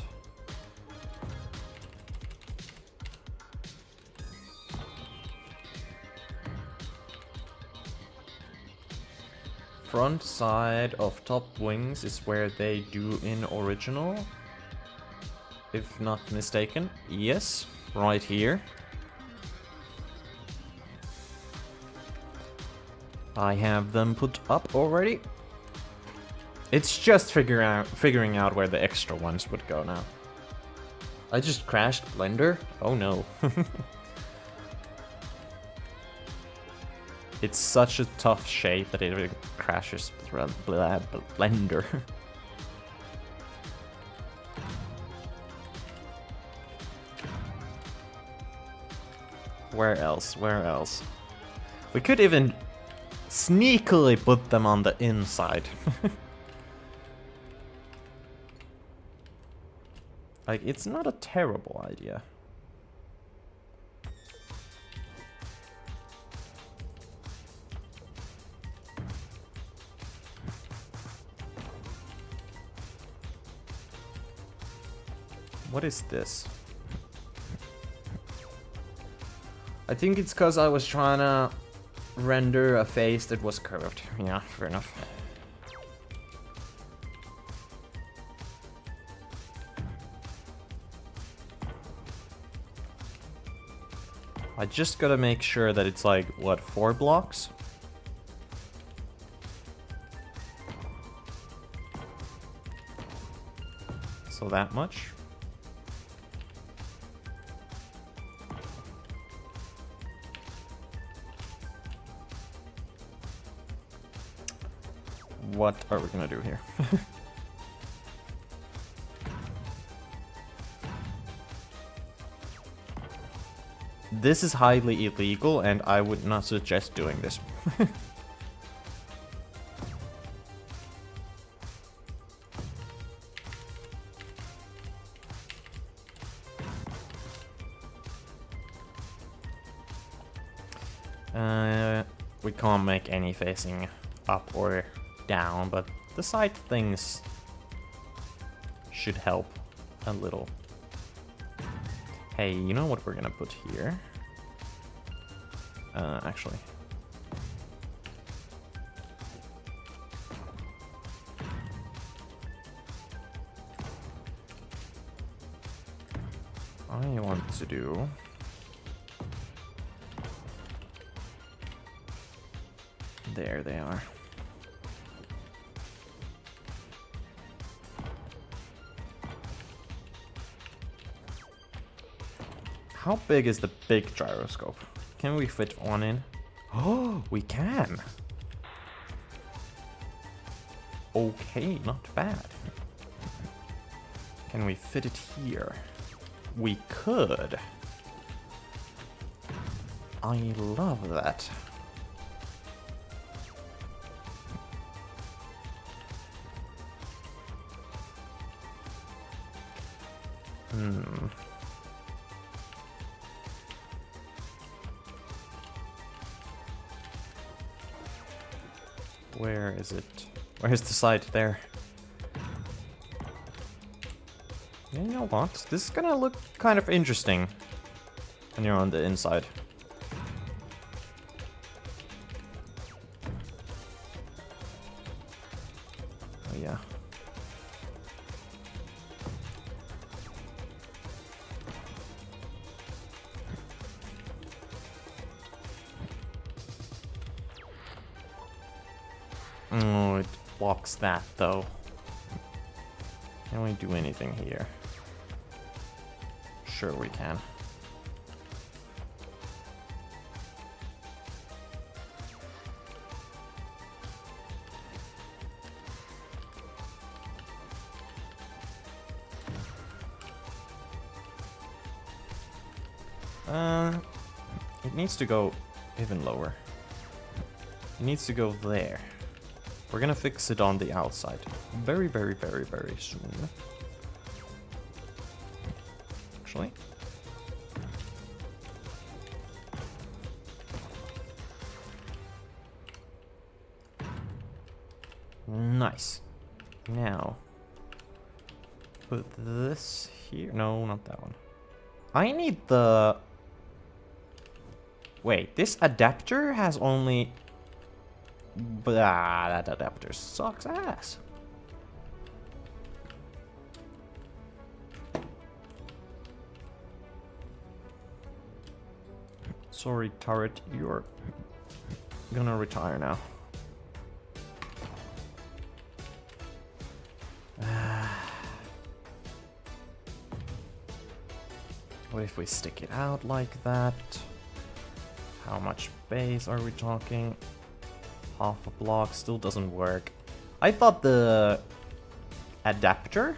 Speaker 1: Front side of top wings is where they do in original, if not mistaken. Yes, right here. I have them put up already. It's just figuring out where the extra ones would go now. I just crashed Blender? Oh no. It's such a tough shape that it crashes Blender. Where else? Where else? We could even sneakily put them on the inside. Like, it's not a terrible idea. What is this? I think it's because I was trying to render a face that was curved. Yeah, fair enough. I just gotta make sure that it's like, what, 4 blocks? So that much. What are we gonna do here? This is highly illegal, and I would not suggest doing this. We can't make any facing up or down, but the side things should help a little. Hey, you know what we're gonna put here? Actually. I want to do... There they are. How big is the big gyroscope? Can we fit one in? Oh, we can! Okay, not bad. Can we fit it here? We could. I love that. Where is it? Where's the side? There. You know what? This is gonna look kind of interesting when you're on the inside. Oh yeah. Oh, it blocks that though. Can we do anything here? Sure we can. It needs to go even lower. It needs to go there. We're gonna fix it on the outside. Very, very, very, very soon. Actually. Nice. Now. Put this here. No, not that one. I need the... Wait, this adapter has only... Blah, that adapter sucks ass. Sorry, turret, you're gonna retire now. What if we stick it out like that? How much base are we talking? Half a block still doesn't work. I thought the adapter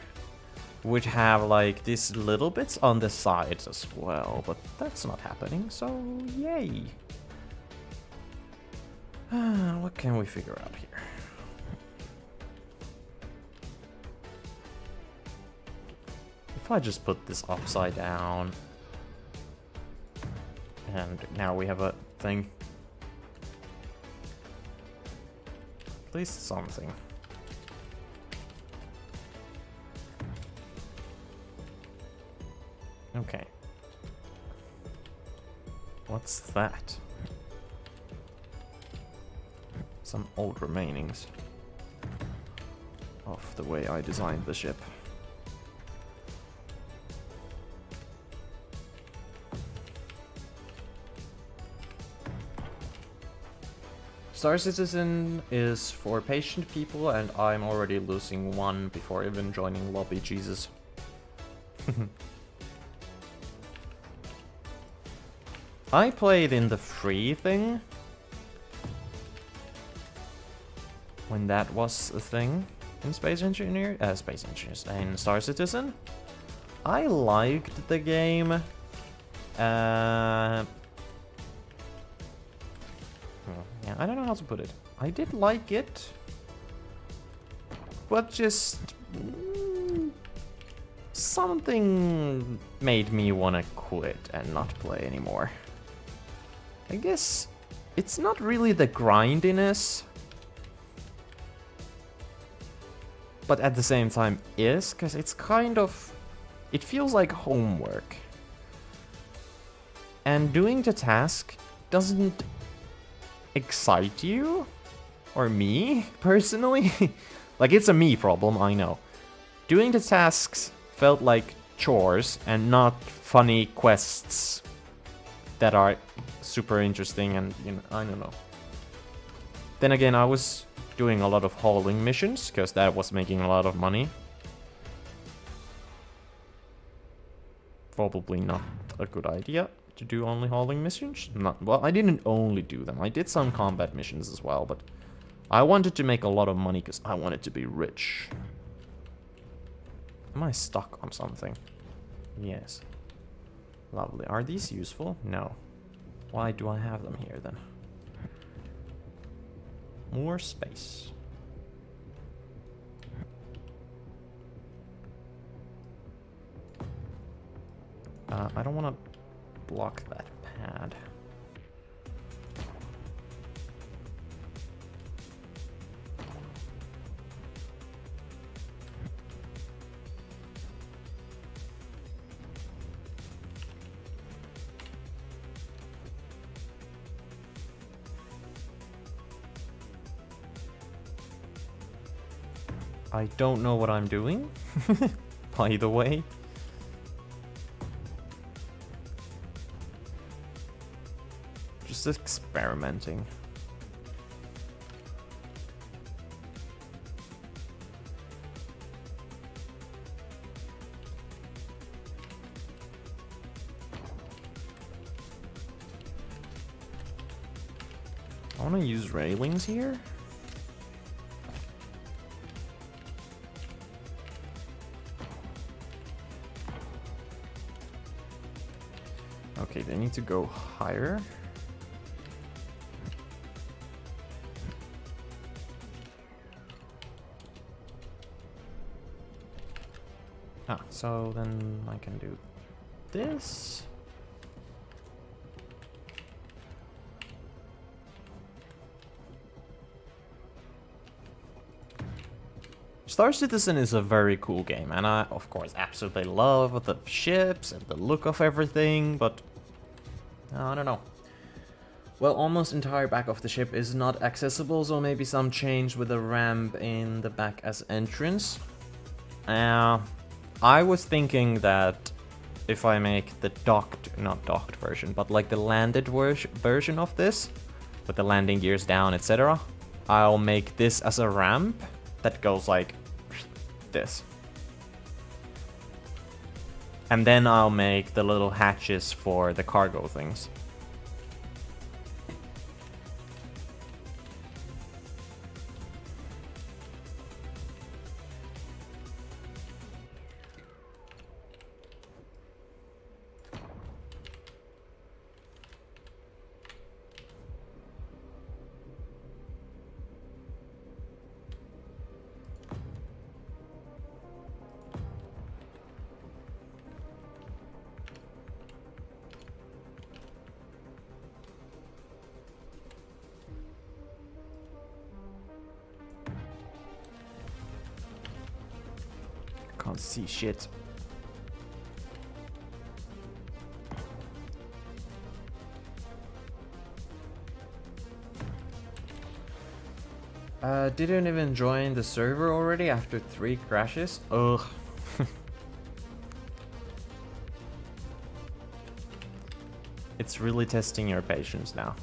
Speaker 1: would have like these little bits on the sides as well, but that's not happening, so yay. What can we figure out here? If I just put this upside down, and now we have a thing. At least something. Okay. What's that? Some old remainings of the way I designed the ship. Star Citizen is for patient people, and I'm already losing one before even joining lobby, Jesus. I played in the free thing. When that was a thing in Space Engineers, in Star Citizen. I liked the game. Yeah, I don't know how to put it. I did like it, but just something made me want to quit and not play anymore. I guess it's not really the grindiness, but at the same time is, because it's kind of, it feels like homework. And doing the task doesn't excite you, or me personally. Like, it's a me problem, I know. Doing the tasks felt like chores and not funny quests that are super interesting, and you know, I don't know. Then again, I was doing a lot of hauling missions because that was making a lot of money. Probably not a good idea to do only hauling missions. Not well, I didn't only do them. I did some combat missions as well, but I wanted to make a lot of money because I wanted to be rich. Am I stuck on something? Yes. Lovely. Are these useful? No. Why do I have them here then? More space. I don't want to block that pad. I don't know what I'm doing, by the way. Just experimenting. I want to use railings here. Okay, they need to go higher. Ah, so then I can do this. Star Citizen is a very cool game, and I, of course, absolutely love the ships and the look of everything, but I don't know. Well, almost entire back of the ship is not accessible, so maybe some change with a ramp in the back as entrance. I was thinking that if I make the not docked version, but like the landed version of this, with the landing gears down, etc., I'll make this as a ramp that goes like this. And then I'll make the little hatches for the cargo things. Can't see shit. Didn't even join the server already after 3 crashes? Ugh. It's really testing your patience now.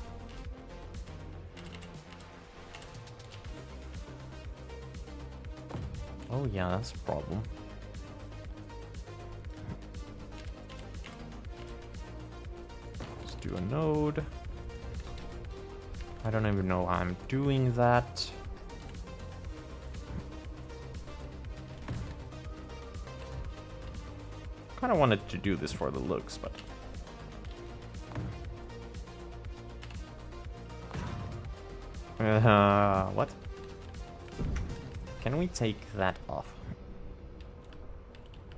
Speaker 1: Oh yeah, that's a problem. Let's do a node. I don't even know why I'm doing that. Kind of wanted to do this for the looks, but what? Can we take that off?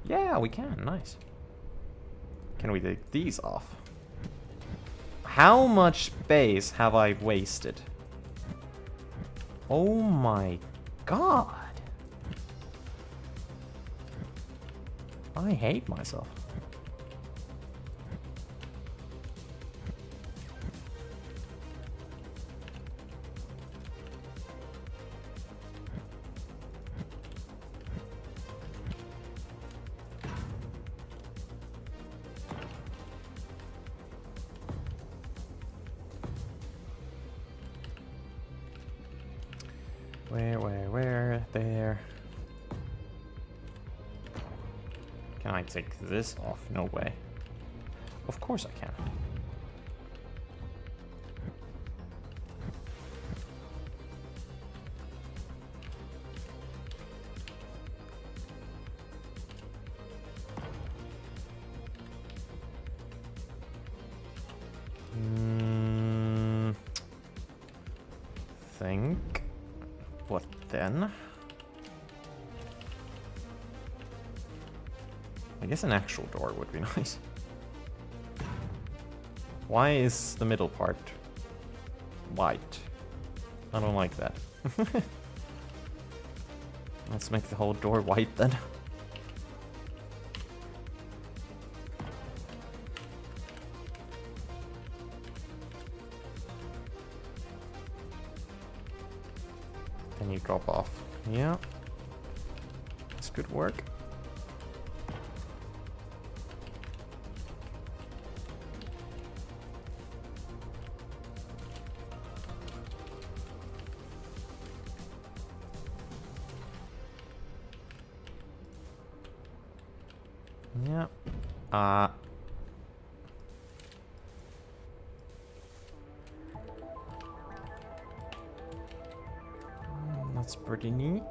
Speaker 1: Yeah, we can. Nice. Can we take these off? How much space have I wasted? Oh my god. I hate myself. Where? There. Can I take this off? No way. Of course I can. Think. What then? I guess an actual door would be nice. Why is the middle part white? I don't like that. Let's make the whole door white then. Then you drop off. Yeah. This could work. Yeah. That's pretty neat.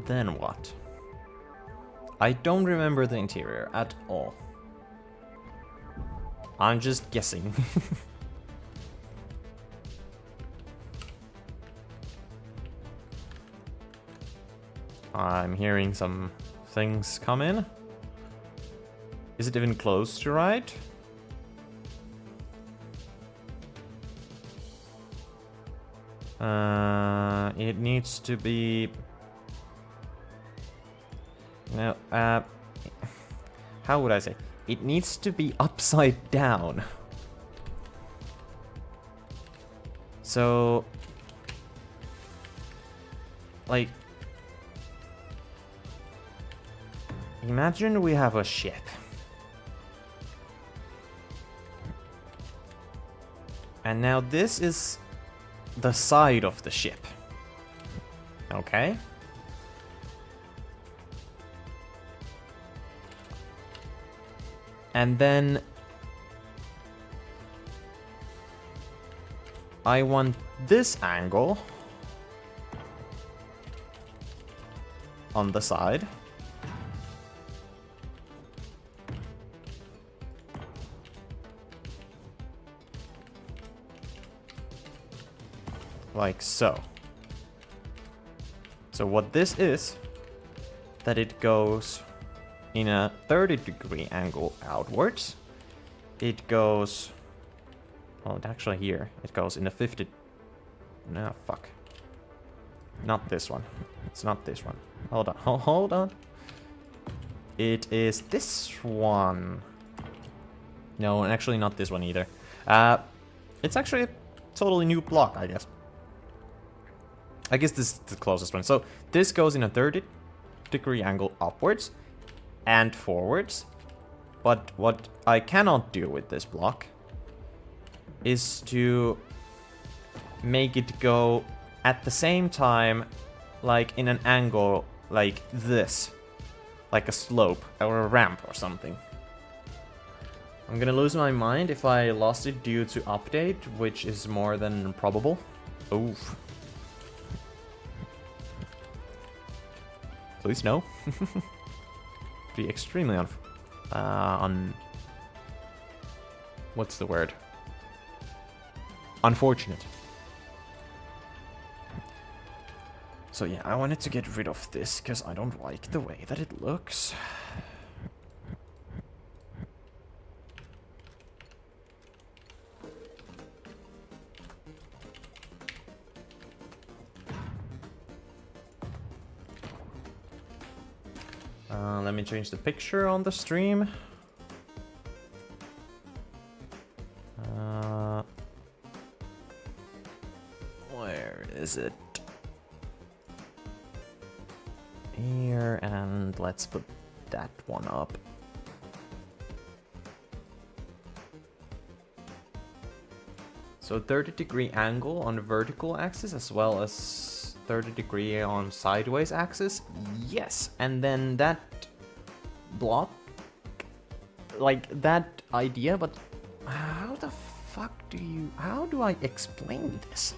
Speaker 1: Then what? I don't remember the interior at all. I'm just guessing. I'm hearing some things come in. Is it even close to right? It needs to be... No, how would I say? It needs to be upside down. So... like... imagine we have a ship. And now this is the side of the ship. Okay. And then I want this angle on the side. Like so. So what this is, that it goes in a 30-degree angle outwards. It goes... well, actually here. It goes in a 50... no, fuck. Not this one. It's not this one. Hold on. Hold on. It is this one. No, actually not this one either. It's actually a totally new block, I guess. I guess this is the closest one. So this goes in a 30-degree angle upwards and forwards. But what I cannot do with this block is to make it go at the same time, like in an angle like this. Like a slope or a ramp or something. I'm gonna lose my mind if I lost it due to update, which is more than probable. Oof. Please no. Be extremely what's the word? Unfortunate. So yeah, I wanted to get rid of this because I don't like the way that it looks. Let me change the picture on the stream. Where is it? Here, and let's put that one up. So 30-degree angle on the vertical axis as well as 30-degree on sideways axis. Yes, and then that block, like that idea, but how the fuck do you, how do I explain this?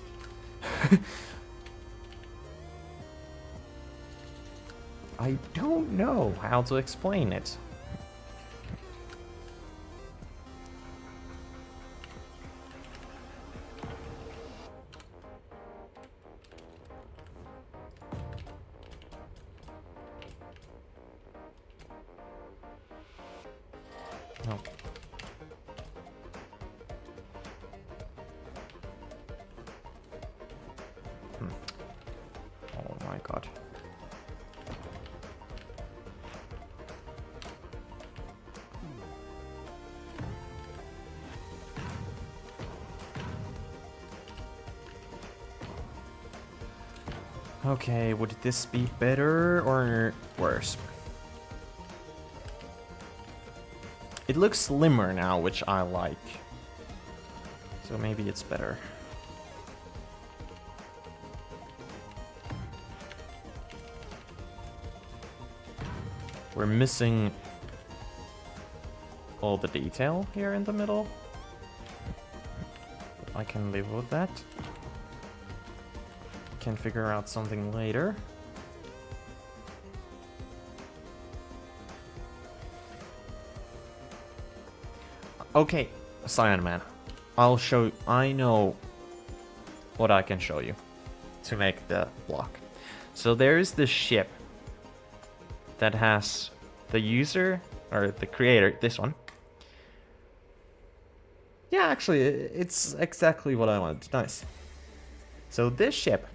Speaker 1: I don't know how to explain it. No. Oh my god. Okay, would this be better or worse? It looks slimmer now, which I like. So maybe it's better. We're missing all the detail here in the middle. I can live with that. Can figure out something later. Okay, Cyan Man. I'll show you. I know what I can show you to make the block. So there is this ship that has the user, or the creator, this one. Yeah, actually, it's exactly what I wanted. Nice. So this ship,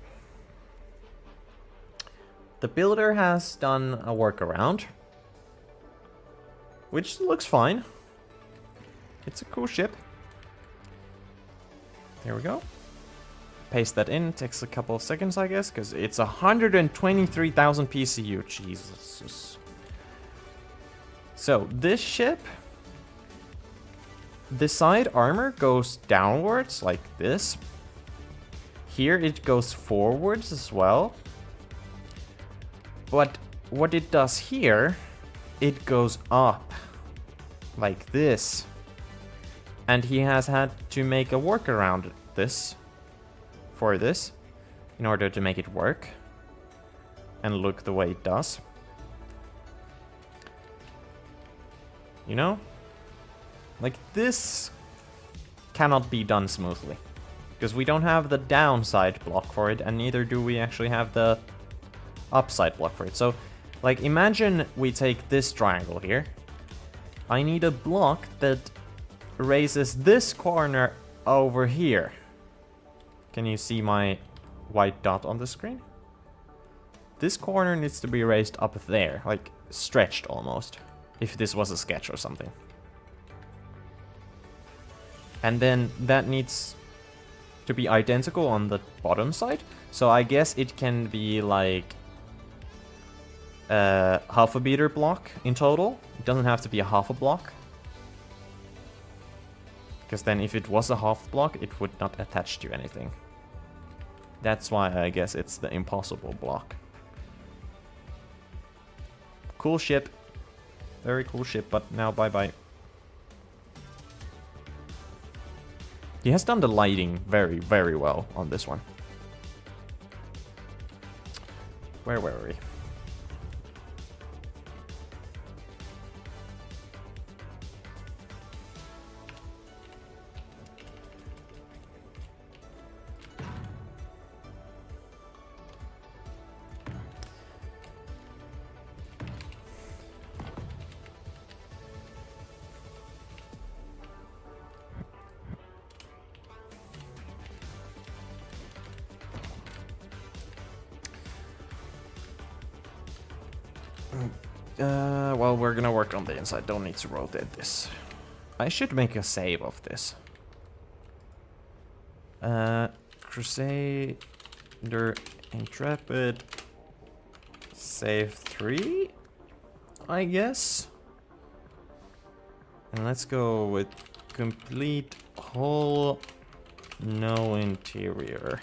Speaker 1: the builder has done a workaround, which looks fine. It's a cool ship. There we go. Paste that in, takes a couple of seconds, I guess, because it's 123,000 PCU. Jesus. So this ship, the side armor goes downwards like this. Here it goes forwards as well. But what it does here, it goes up like this. And he has had to make a workaround this for this in order to make it work and look the way it does. You know? Like this cannot be done smoothly because we don't have the downside block for it, and neither do we actually have the upside block for it. So like imagine we take this triangle here. I need a block that raises this corner over here. Can you see my white dot on the screen? This corner needs to be raised up there, like stretched almost, if this was a sketch or something. And then that needs to be identical on the bottom side. So I guess it can be like half a meter block in total. It doesn't have to be a half a block. Because then if it was a half block, it would not attach to anything. That's why I guess it's the impossible block. Cool ship. Very cool ship, but now bye-bye. He has done the lighting very, very well on this one. Where were we? Well, we're gonna work on the inside. Don't need to rotate this. I should make a save of this. Crusader Intrepid save 3, I guess. And let's go with complete hull, no interior.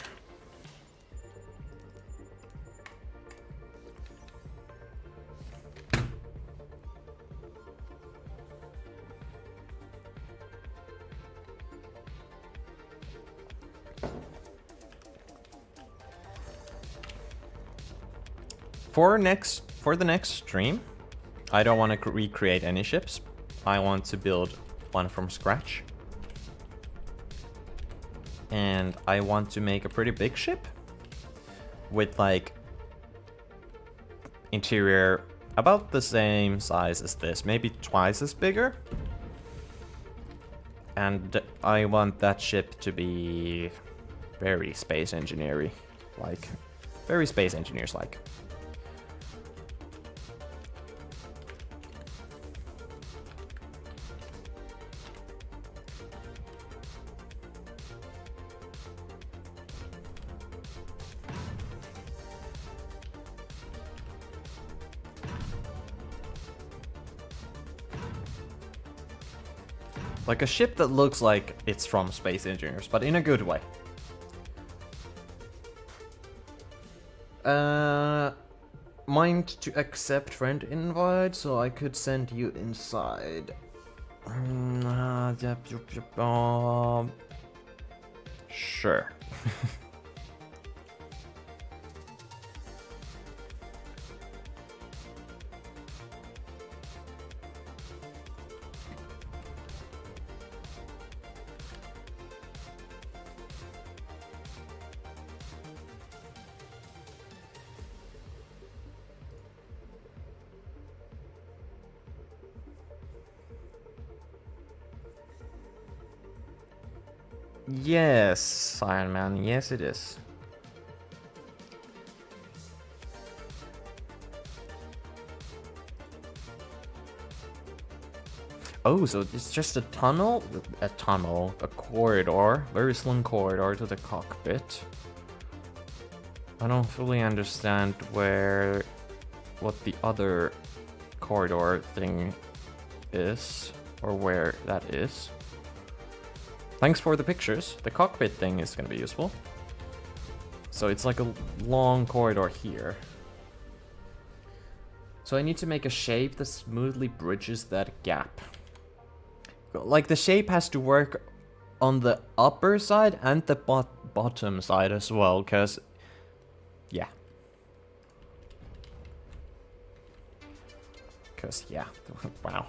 Speaker 1: For the next stream, I don't want to recreate any ships. I want to build one from scratch. And I want to make a pretty big ship with like interior about the same size as this, maybe twice as bigger. And I want that ship to be very space engineer-y, like very space engineers like. Like a ship that looks like it's from Space Engineers, but in a good way. Mind to accept friend invite, so I could send you inside. Sure. Yes, Iron Man, yes it is. Oh, so it's just a tunnel? A corridor, very slim corridor to the cockpit. I don't fully understand what the other corridor thing is, or where that is. Thanks for the pictures. The cockpit thing is gonna be useful. So it's like a long corridor here. So I need to make a shape that smoothly bridges that gap. Like the shape has to work on the upper side and the bottom side as well, because yeah. Because yeah, wow.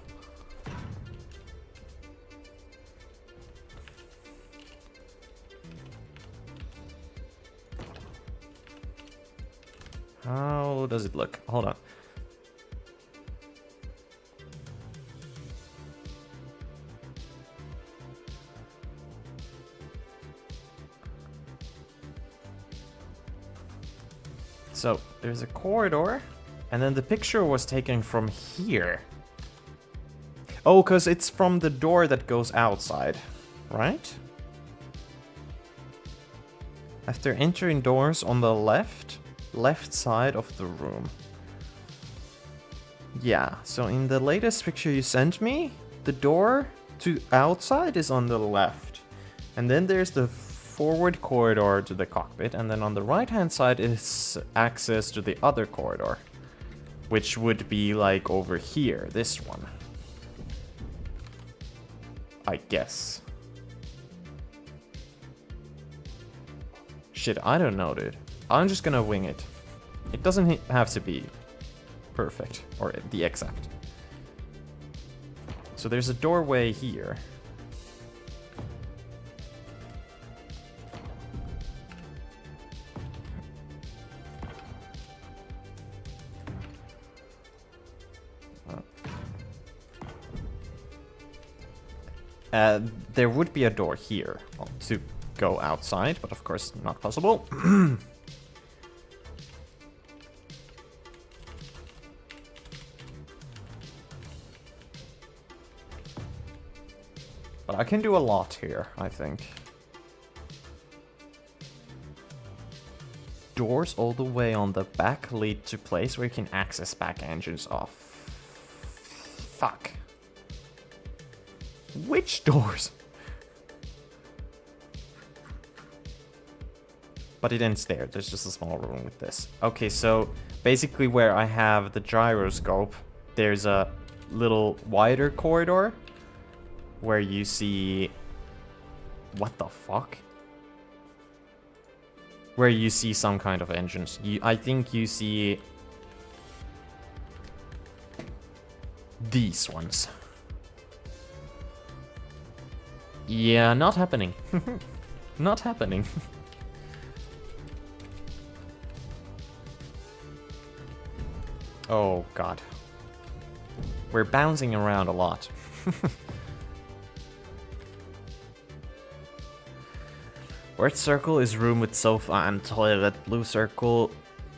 Speaker 1: How does it look? Hold on. So, there's a corridor, and then the picture was taken from here. Oh, because it's from the door that goes outside, right? After entering doors on the left side of the room. Yeah, so in the latest picture you sent me, the door to outside is on the left. And then there's the forward corridor to the cockpit, and then on the right hand side is access to the other corridor, which would be like over here, this one. I guess. Shit, I don't know, dude. I'm just gonna wing it. It doesn't have to be perfect, or the exact. So there's a doorway here. There would be a door here to go outside, but of course not possible. But I can do a lot here, I think. Doors all the way on the back lead to place where you can access back engines off. Fuck. Which doors? But it ends there. There's just a small room with this. Okay, so basically where I have the gyroscope, there's a little wider corridor where you see... What the fuck? Where you see some kind of engines. I think you see... these ones. Yeah, not happening. Not happening. Oh god. We're bouncing around a lot. Red circle is room with sofa and toilet. Blue circle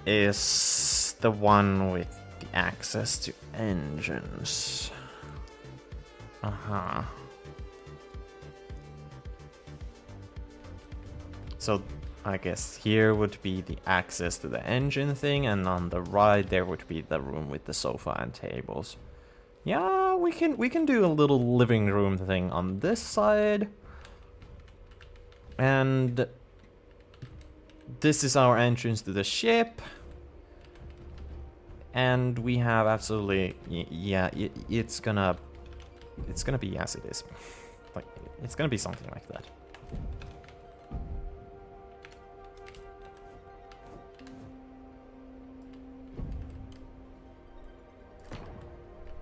Speaker 1: is the one with the access to engines. Uh-huh. So I guess here would be the access to the engine thing, and on the right there would be the room with the sofa and tables. Yeah, we can do a little living room thing on this side. And this is our entrance to the ship. And we have absolutely, yeah, it's gonna be as it is. Like, it's gonna be something like that.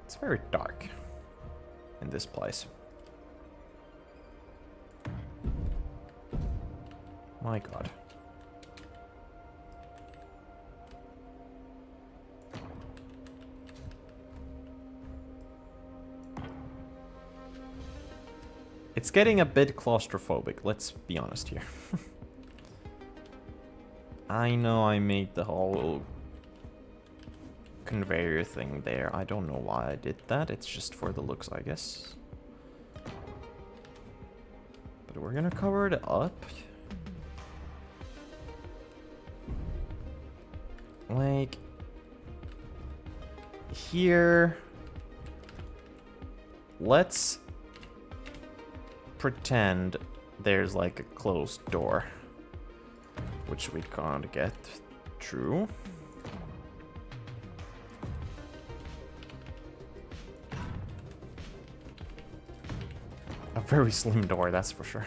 Speaker 1: It's very dark in this place. My god. It's getting a bit claustrophobic, let's be honest here. I know I made the whole conveyor thing there. I don't know why I did that. It's just for the looks, I guess. But we're gonna cover it up. Like... here... let's... pretend there's like a closed door, which we can't get through. A very slim door, that's for sure.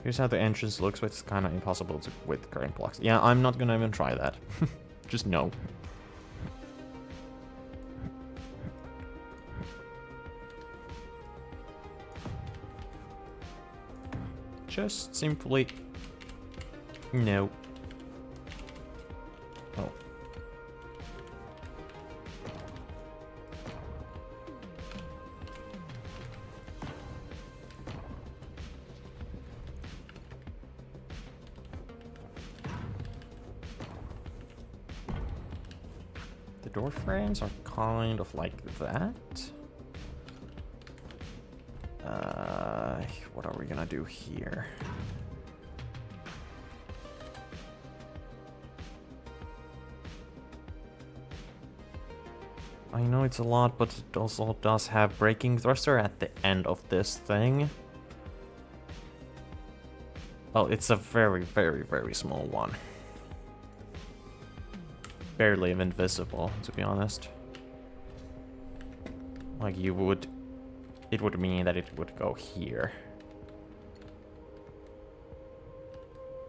Speaker 1: Here's how the entrance looks, but it's kind of impossible to, with current blocks. Yeah, I'm not gonna even try that. Just no. Just simply... no. Oh. The door frames are kind of like that. What are we gonna do here? I know it's a lot, but it also does have braking thruster at the end of this thing. Well, it's a very, very, very small one. Barely even visible, to be honest. Like you would... it would mean that it would go here.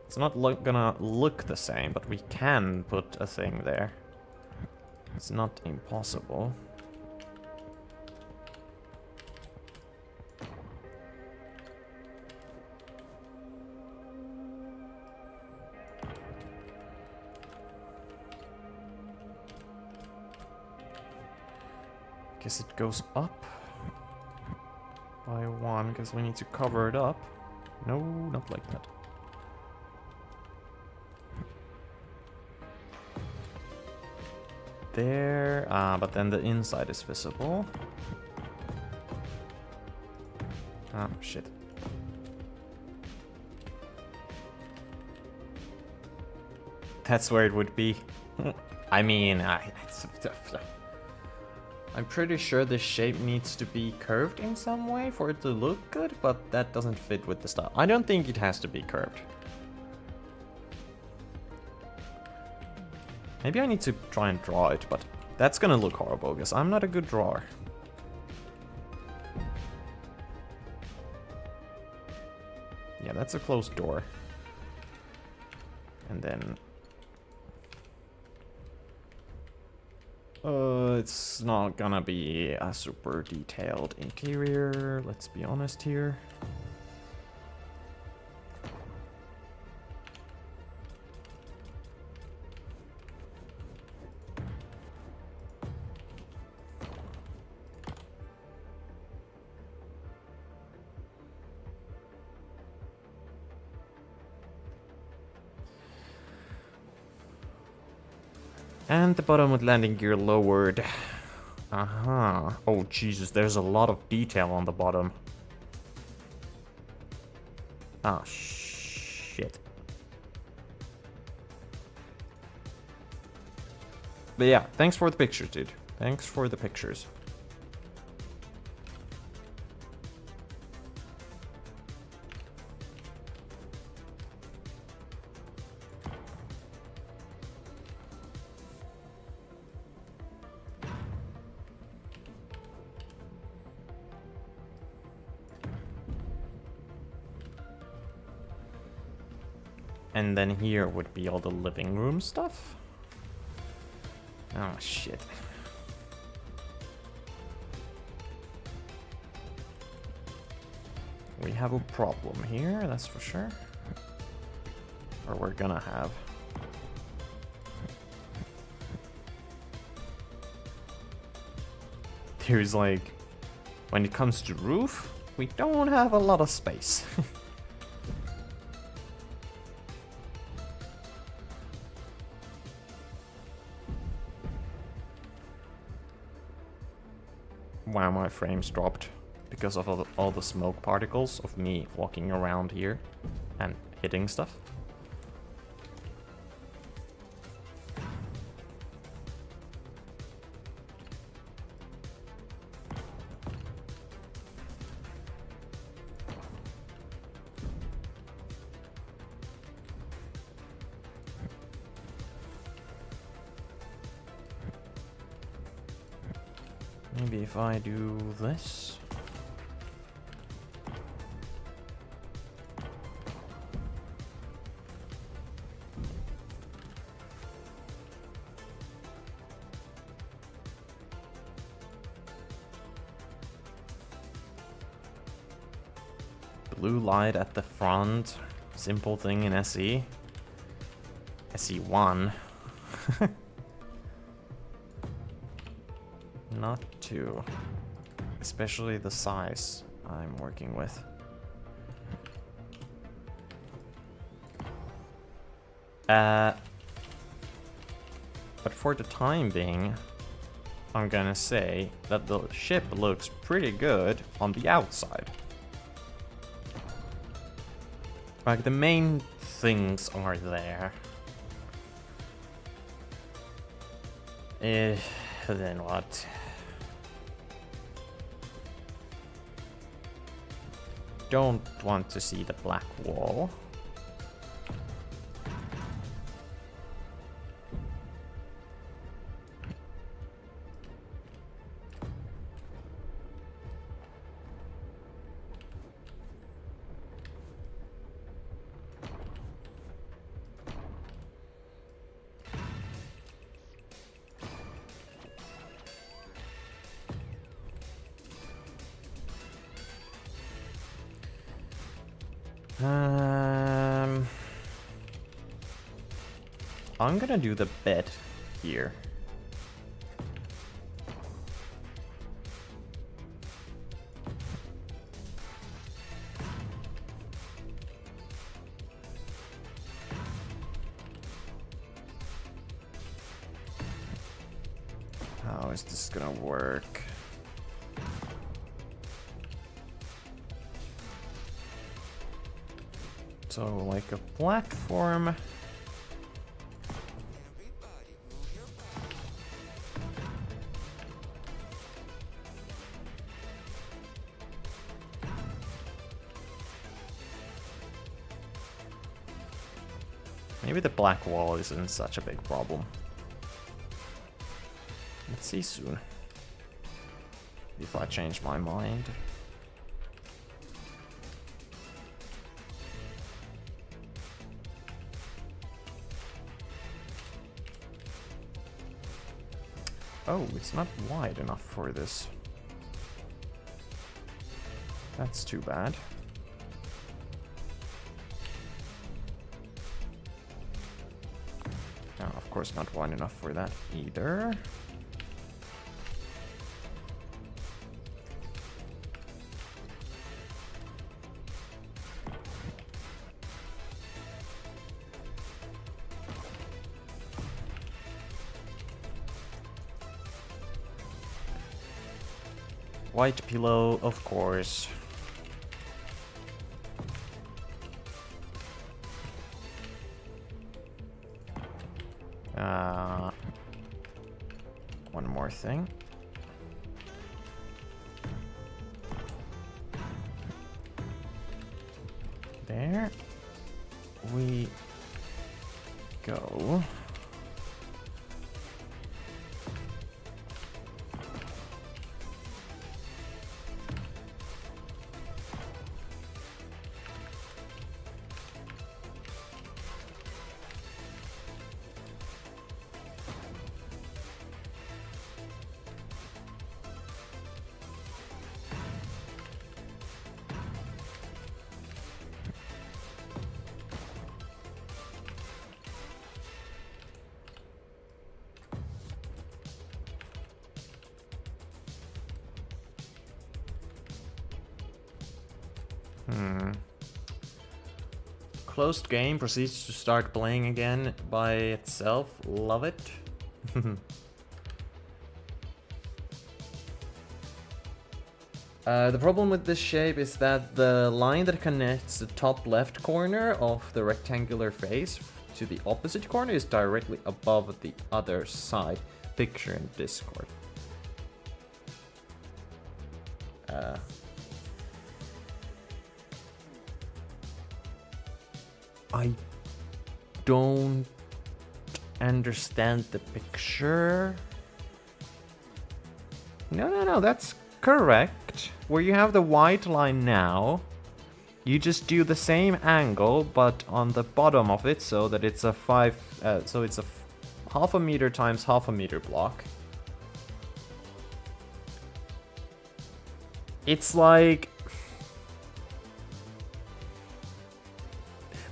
Speaker 1: It's not gonna look the same, but we can put a thing there. It's not impossible. Guess it goes up by one, because we need to cover it up. No, not like that. There, but then the inside is visible. Ah, shit. That's where it would be. I mean, I'm pretty sure the shape needs to be curved in some way for it to look good, but that doesn't fit with the style. I don't think it has to be curved. Maybe I need to try and draw it, but that's gonna look horrible because I'm not a good drawer. Yeah, that's a closed door. And then... it's not gonna be a super detailed interior, let's be honest here. And the bottom with landing gear lowered. Uh-huh. Oh, Jesus, there's a lot of detail on the bottom. Ah, shit. But yeah, thanks for the pictures, dude. Thanks for the pictures. And then here would be all the living room stuff. Oh, shit. We have a problem here, that's for sure. Or we're gonna have. There's like, when it comes to roof, we don't have a lot of space. Wow, my frames dropped because of all the smoke particles of me walking around here and hitting stuff. Maybe if I do this. Blue light at the front. Simple thing in SE. SE1. Not too. Especially the size I'm working with. But for the time being, I'm gonna say that the ship looks pretty good on the outside. Like, the main things are there. Then what? Don't want to see the black wall. I'm gonna do the bed here. How is this gonna work? So, like a platform. Maybe the black wall isn't such a big problem. Let's see soon. If I change my mind. Oh, it's not wide enough for this. That's too bad. Oh, of course not wide enough for that either. White pillow, of course. one more thing. There we go. Closed game proceeds to start playing again by itself. Love it. The problem with this shape is that the line that connects the top left corner of the rectangular face to the opposite corner is directly above the other side. Picture in Discord. I don't understand the picture. No, that's correct. Where you have the white line now, you just do the same angle, but on the bottom of it, so that it's a half a meter times half a meter block. It's like...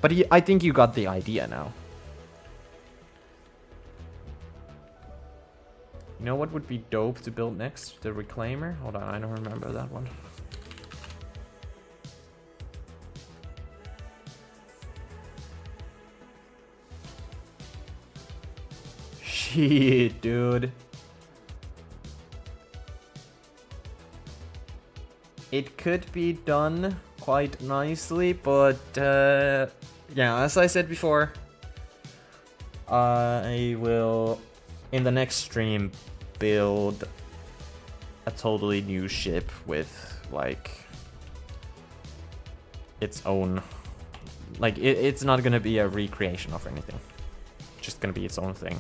Speaker 1: But I think you got the idea now. You know what would be dope to build next? The Reclaimer? Hold on, I don't remember that one. Shit, dude. It could be done quite nicely, but yeah, as I said before, I will, in the next stream, build a totally new ship with, like, its own, like, it's not gonna be a recreation of anything. It's just gonna be its own thing.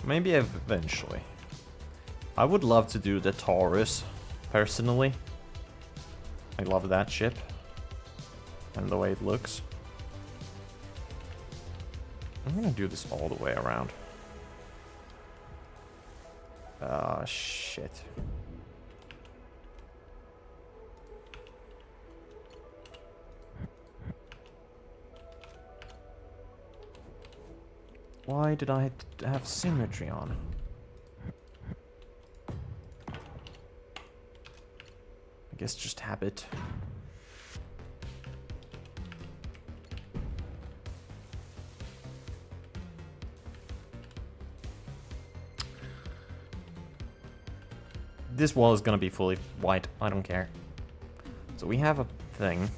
Speaker 1: Maybe eventually. I would love to do the Taurus, personally. I love that ship. And the way it looks. I'm gonna do this all the way around. Ah, shit. Why did I have symmetry on? I guess just habit. This wall is gonna be fully white, I don't care. So we have a thing.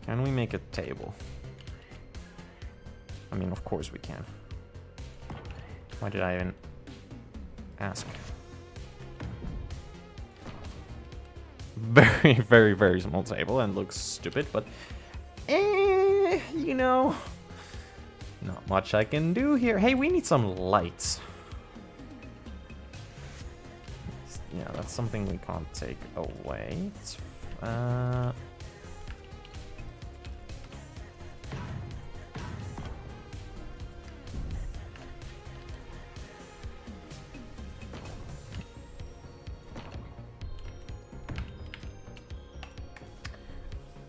Speaker 1: Can we make a table? I mean, of course we can. Why did I even ask? Very, very, very small table and looks stupid, but you know, not much I can do here. Hey, we need some lights. Yeah, that's something we can't take away. It's,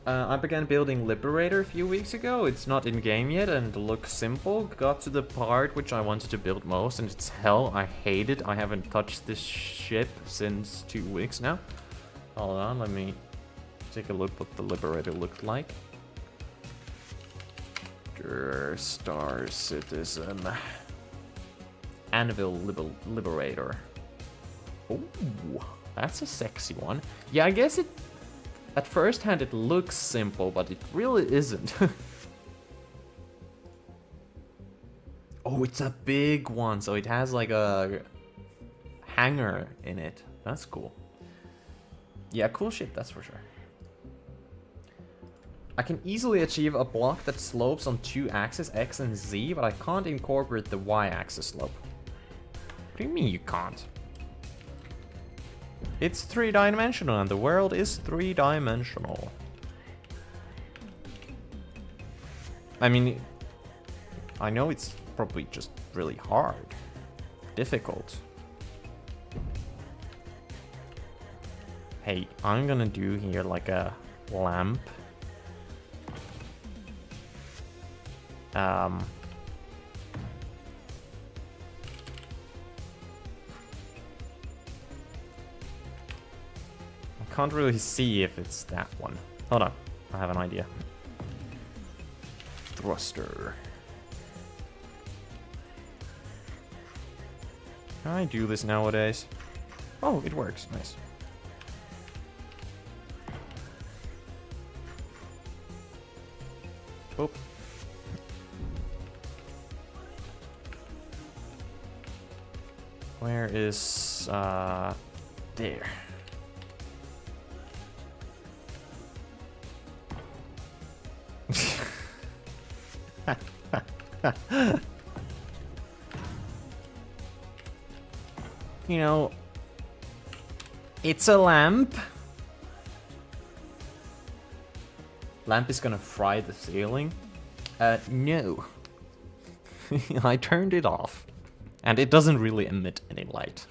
Speaker 1: I began building Liberator a few weeks ago. It's not in game yet and looks simple. Got to the part which I wanted to build most and it's hell. I hate it. I haven't touched this ship since 2 weeks now. Hold on, let me take a look what the Liberator looked like. Star Citizen. Anvil Liberator. Ooh, that's a sexy one. Yeah, I guess it... At first hand it looks simple, but it really isn't. Oh, it's a big one, so it has like a hangar in it. That's cool. Yeah, cool shit, that's for sure. I can easily achieve a block that slopes on 2 axes, X and Z, but I can't incorporate the Y-axis slope. What do you mean you can't? It's 3-dimensional and the world is 3-dimensional. I mean, I know it's probably just really hard. Difficult. Hey, I'm gonna do here like a lamp. I can't really see if it's that one. Hold on, I have an idea. Thruster. Can I do this nowadays? Oh, it works. Nice. Boop. Where is there? You know, it's a lamp. Lamp is gonna fry the ceiling. No. I turned it off. And it doesn't really emit any light.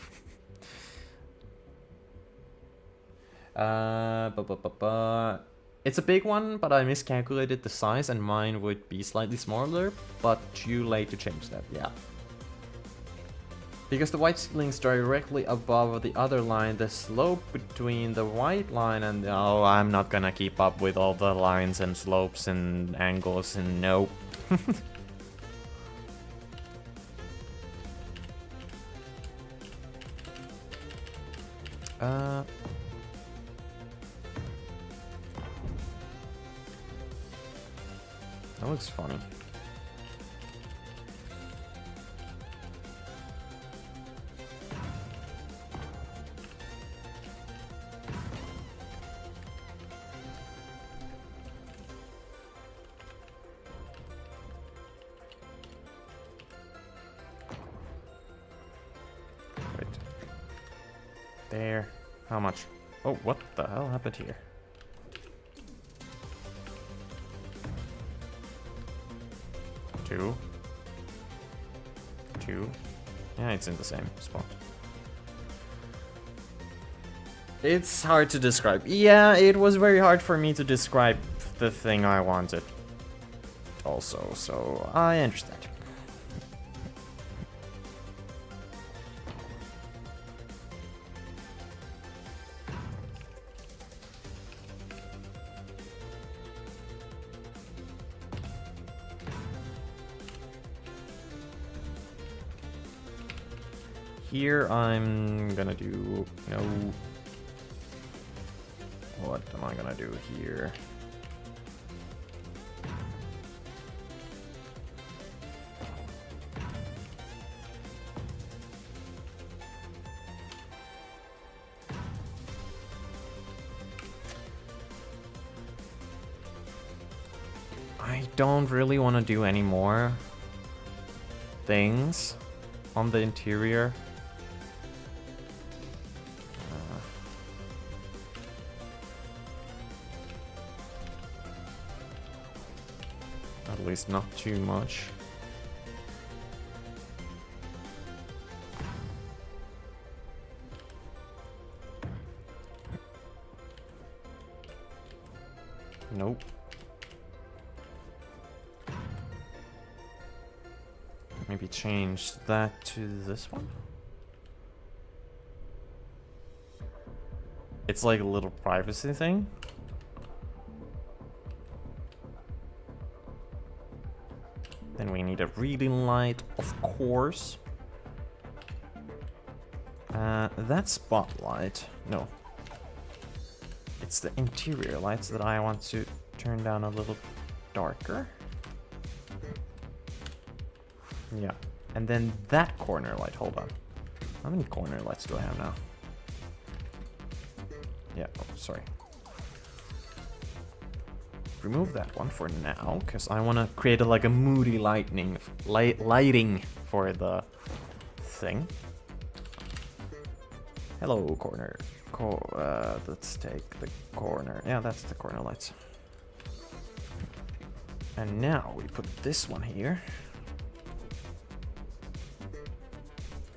Speaker 1: It's a big one, but I miscalculated the size and mine would be slightly smaller, but too late to change that, yeah. Because the white ceiling's directly above the other line, the slope between the white line and... Oh, I'm not gonna keep up with all the lines and slopes and angles and no. That looks funny. Wait. There. How much? Oh, what the hell happened here? Two. Yeah, it's in the same spot. It's hard to describe. Yeah, it was very hard for me to describe the thing I wanted. Also, so I understand. Here I'm gonna do, no. What am I gonna do here? I don't really want to do any more things on the interior. At least not too much. Nope. Maybe change that to this one. It's like a little privacy thing. Then we need a reading light, of course. That spotlight. No. It's the interior lights that I want to turn down a little darker. Yeah. And then that corner light. Hold on. How many corner lights do I have now? Yeah, oh, sorry. Remove that one for now, because I want to create like a moody lighting for the thing. Hello, corner. Let's take the corner. Yeah, that's the corner lights. And now we put this one here.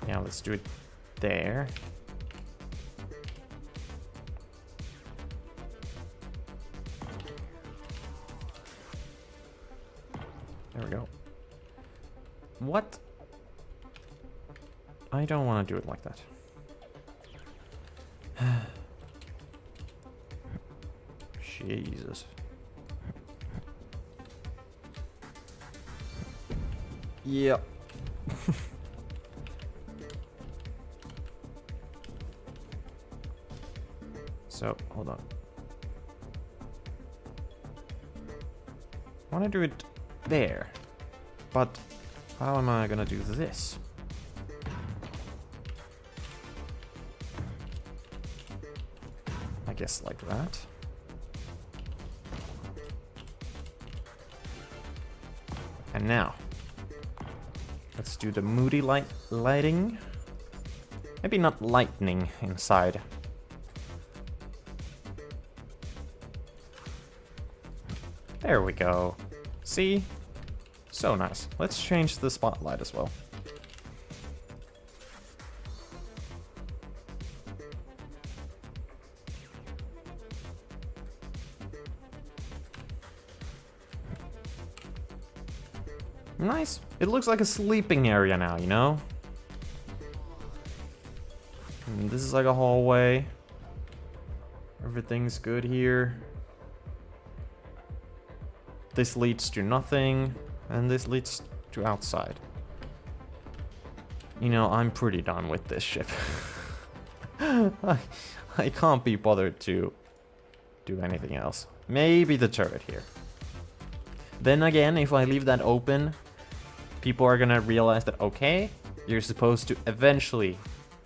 Speaker 1: Yeah, let's do it there. There we go. What? I don't want to do it like that. Jesus. Yep. So, hold on. I want to do it there. But how am I gonna do this? I guess like that. And now, let's do the moody lighting. Maybe not lightning inside. There we go. See? So nice. Let's change the spotlight as well. Nice. It looks like a sleeping area now, you know? And this is like a hallway. Everything's good here. This leads to nothing, and this leads to outside. You know, I'm pretty done with this ship. I can't be bothered to do anything else. Maybe the turret here. Then again, if I leave that open, people are gonna realize that, okay, you're supposed to eventually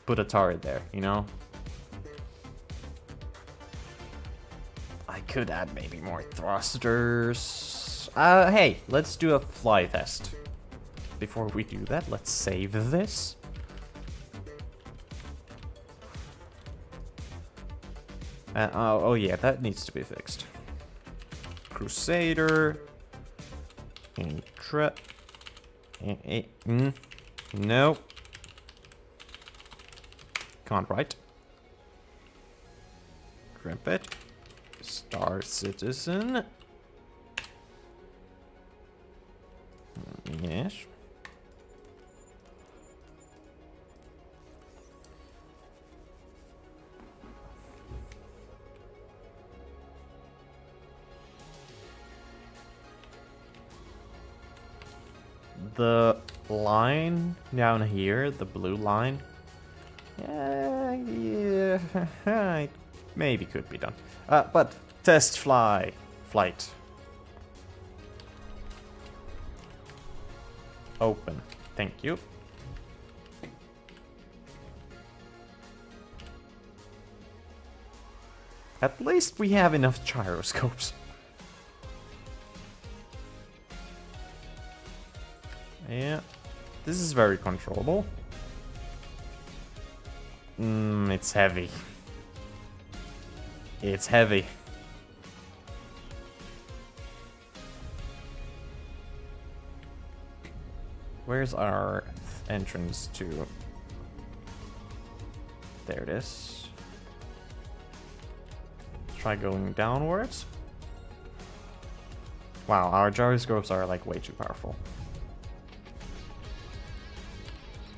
Speaker 1: put a turret there, you know? I could add maybe more thrusters. Hey, let's do a fly test. Before we do that, let's save this. Oh yeah, that needs to be fixed. Crusader. No. Can't write. Crimpet. Star Citizen. Yes. The line down here, the blue line, yeah, it maybe could be done. But test flight. Open. Thank you. At least we have enough gyroscopes. Yeah, this is very controllable. It's heavy. It's heavy. Where's our entrance to? There it is. Try going downwards. Wow, our gyroscopes are like way too powerful.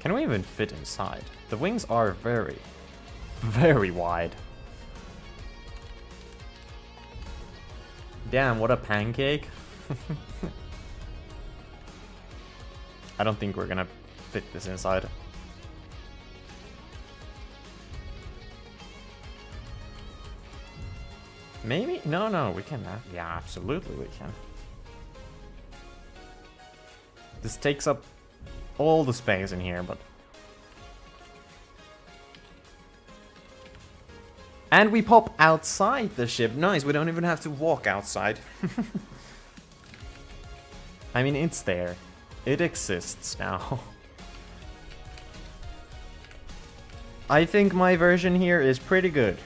Speaker 1: Can we even fit inside? The wings are very, very wide. Damn, what a pancake. I don't think we're gonna fit this inside. Maybe? No, we can. Yeah, absolutely we can. This takes up all the space in here, but... And we pop outside the ship. Nice, we don't even have to walk outside. I mean, it's there. It exists now. I think my version here is pretty good.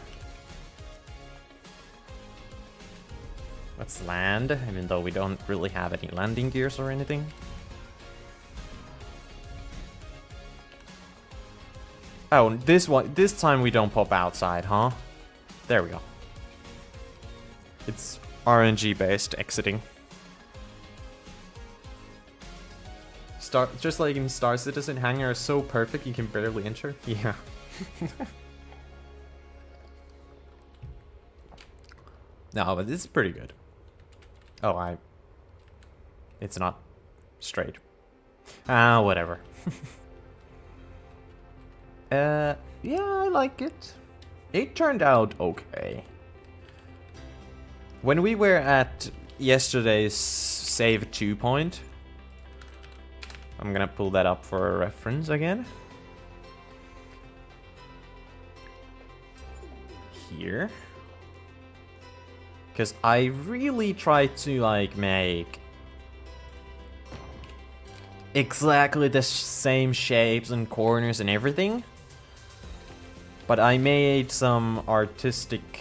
Speaker 1: Let's land, even though we don't really have any landing gears or anything. Oh, this time we don't pop outside, huh? There we go. It's RNG based exiting. Just like in Star Citizen, hangar is so perfect you can barely enter. Yeah. No, but this is pretty good. Oh, it's not straight. Ah, whatever. Yeah, I like it. It turned out okay. When we were at yesterday's save 2 point, I'm gonna pull that up for a reference again. Here. Because I really tried to like make exactly the same shapes and corners and everything. But I made some artistic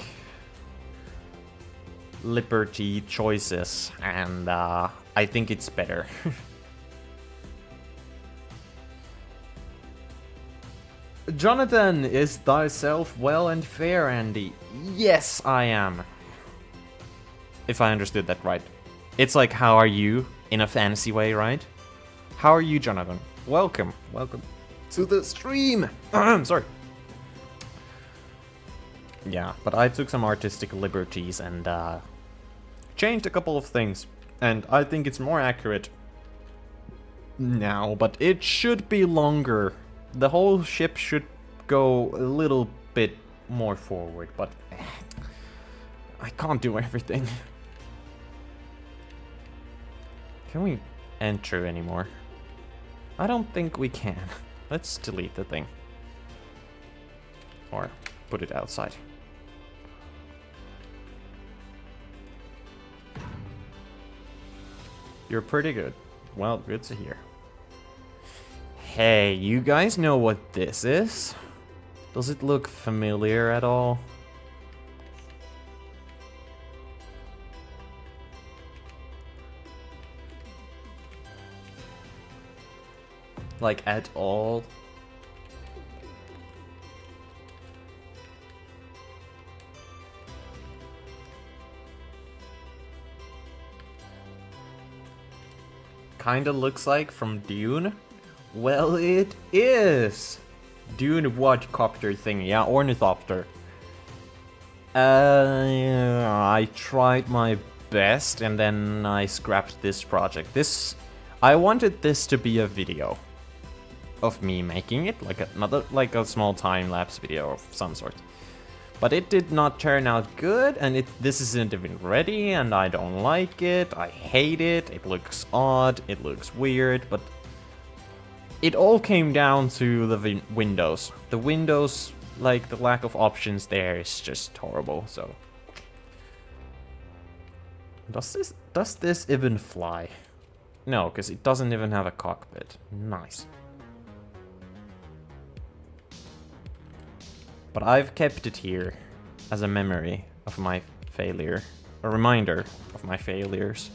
Speaker 1: liberty choices, and I think it's better. Jonathan, is thyself well and fair, Andy? Yes, I am. If I understood that right. It's like, how are you? In a fancy way, right? How are you, Jonathan? Welcome. Welcome to the stream. Sorry. Yeah, but I took some artistic liberties and changed a couple of things. And I think it's more accurate now, but it should be longer. The whole ship should go a little bit more forward, but I can't do everything. Can we enter anymore? I don't think we can. Let's delete the thing. Or put it outside. You're pretty good. Well, good to hear. Hey, you guys know what this is? Does it look familiar at all? Like, at all? Kinda looks like from Dune. Well, it is! Dune quadcopter thing, yeah, ornithopter. I tried my best and then I scrapped this project. I wanted this to be a video of me making it, like a small time-lapse video of some sort. But it did not turn out good, and this isn't even ready, and I don't like it, I hate it, it looks odd, it looks weird, but it all came down to the windows. The windows, like, the lack of options there is just horrible, so... Does this even fly? No, because it doesn't even have a cockpit. Nice. But I've kept it here as a memory of my failure. A reminder of my failures.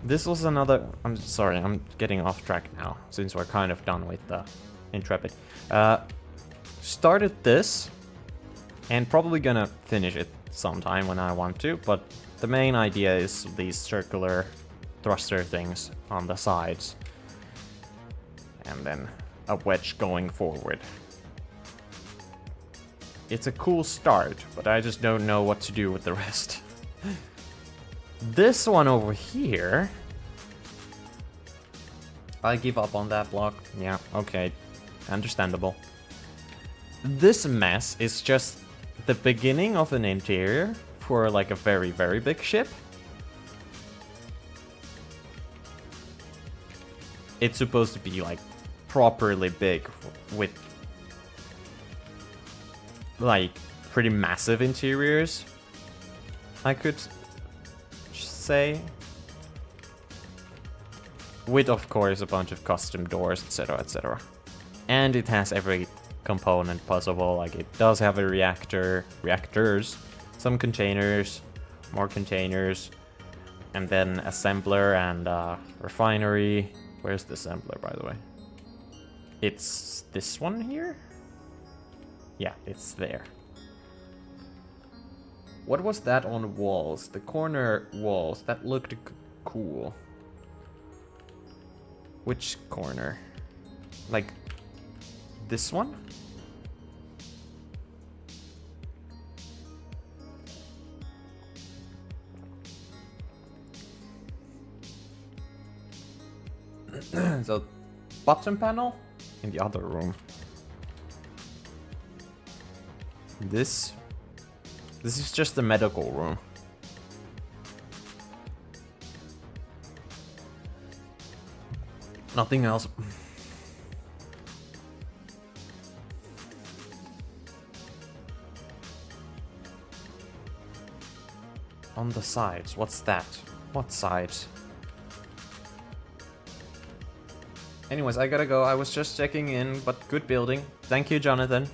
Speaker 1: This was another... I'm sorry, I'm getting off track now, since we're kind of done with the Intrepid. Started this, and probably gonna finish it sometime when I want to, but the main idea is these circular thruster things on the sides. And then a wedge going forward. It's a cool start, but I just don't know what to do with the rest. This one over here... I give up on that block. Yeah, okay. Understandable. This mess is just the beginning of an interior for like a very, very big ship. It's supposed to be like properly big with like pretty massive interiors, I could say. With, of course, a bunch of custom doors, etc., etc. And it has every component possible. Like, it does have a reactor, reactors, some containers, more containers, and then assembler and refinery. Where's the assembler, by the way? It's this one here? Yeah, it's there. What was that on walls? The corner walls, that looked cool. Which corner? Like, this one? So, bottom panel in the other room. This is just the medical room. Nothing else. On the sides, what's that? What sides? Anyways, I gotta go. I was just checking in, but good building. Thank you, Jonathan.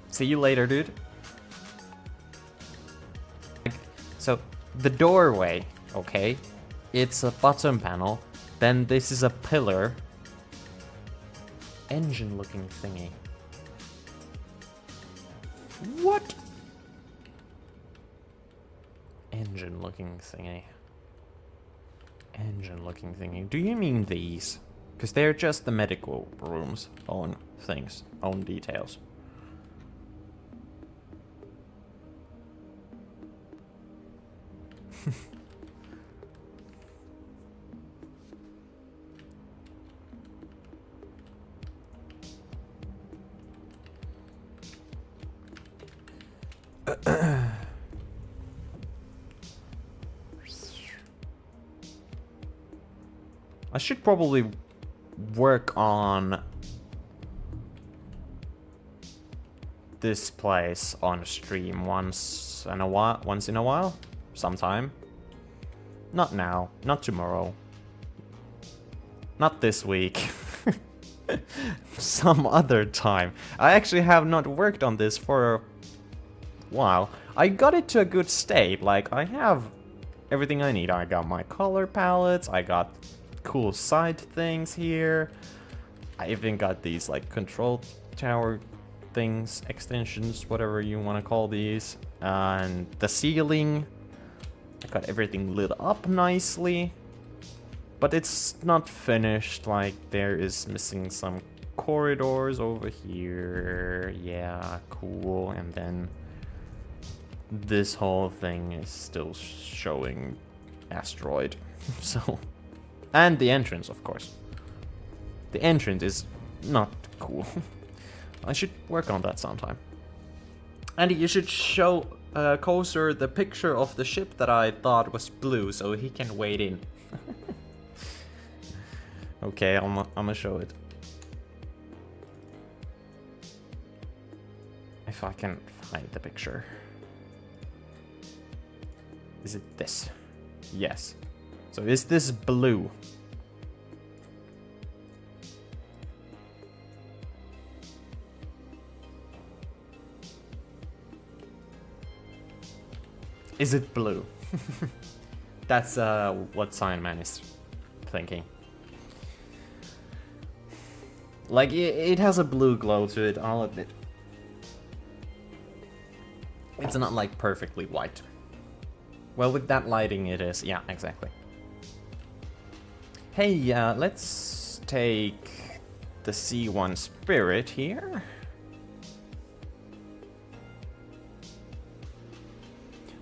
Speaker 1: See you later, dude. So, the doorway, okay? It's a bottom panel. Then this is a pillar. Engine-looking thingy. What? Engine-looking thingy. Engine-looking thingy. Do you mean these? Because they're just the medical room's own things, own details. I should probably work on this place on stream once in a while, sometime. Not now, not tomorrow, not this week. Some other time. I actually have not worked on this for a while. I got it to a good state. Like, I have everything I need. I got my color palettes, I got cool side things here. I even got these like control tower things, extensions, whatever you want to call these. And the ceiling. I got everything lit up nicely. But it's not finished. Like, there is missing some corridors over here. Yeah, cool. And then this whole thing is still showing asteroid. So, and the entrance, of course. The entrance is not cool. I should work on that sometime. Andy, you should show Koser the picture of the ship that I thought was blue, so he can wade in. Okay, I'm gonna show it. If I can find the picture. Is it this? Yes. So is this blue? Is it blue? That's what Signman is thinking. Like, it has a blue glow to it, I'll admit. It's not like perfectly white. Well, with that lighting it is. Yeah, exactly. Hey, let's take the C1 Spirit here.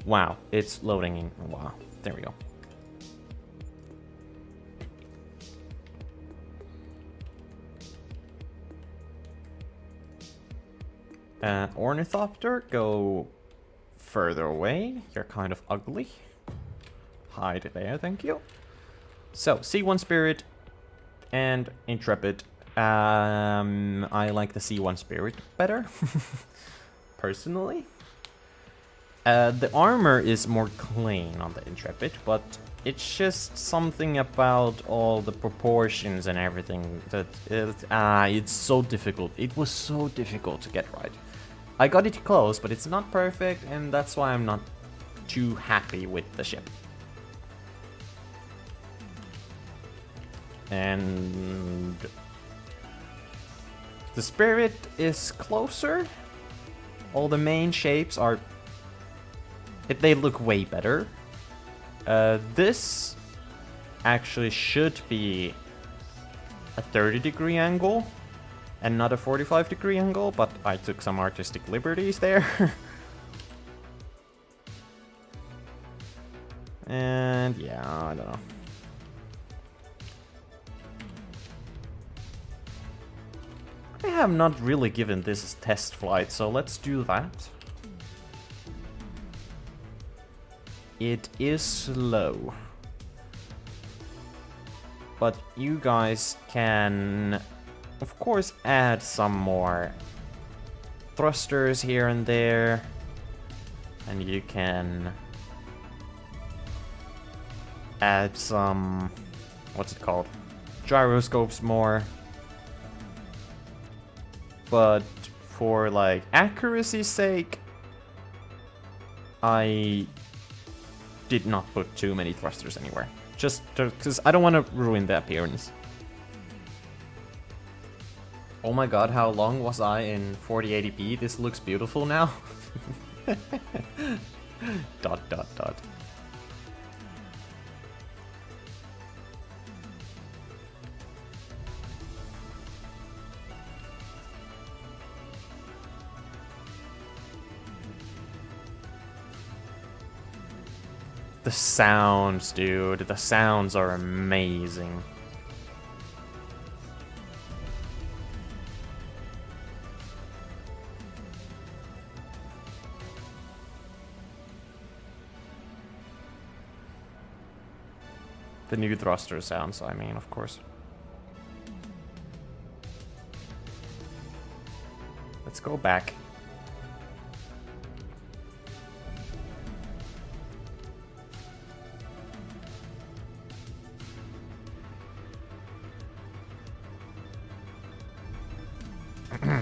Speaker 1: Wow, it's loading in. Wow, there we go. Ornithopter, go further away. You're kind of ugly. Hide there, thank you. So, C1 Spirit and Intrepid. I like the C1 Spirit better, personally. The armor is more clean on the Intrepid, but it's just something about all the proportions and everything that it's so difficult. It was so difficult to get right. I got it close, but it's not perfect, and that's why I'm not too happy with the ship. And the Spirit is closer. All the main shapes are... they look way better. This actually should be a 30-degree angle and not a 45-degree angle, but I took some artistic liberties there. And yeah, I don't know. I have not really given this a test flight, so let's do that. It is slow. But you guys can, of course, add some more thrusters here and there. And you can add some, what's it called? Gyroscopes more. But for like accuracy's sake, I did not put too many thrusters anywhere. Just because I don't want to ruin the appearance. Oh my god, how long was I in 4080p? This looks beautiful now. dot dot dot. The sounds, dude. The sounds are amazing. The new thruster sounds, I mean, of course. Let's go back.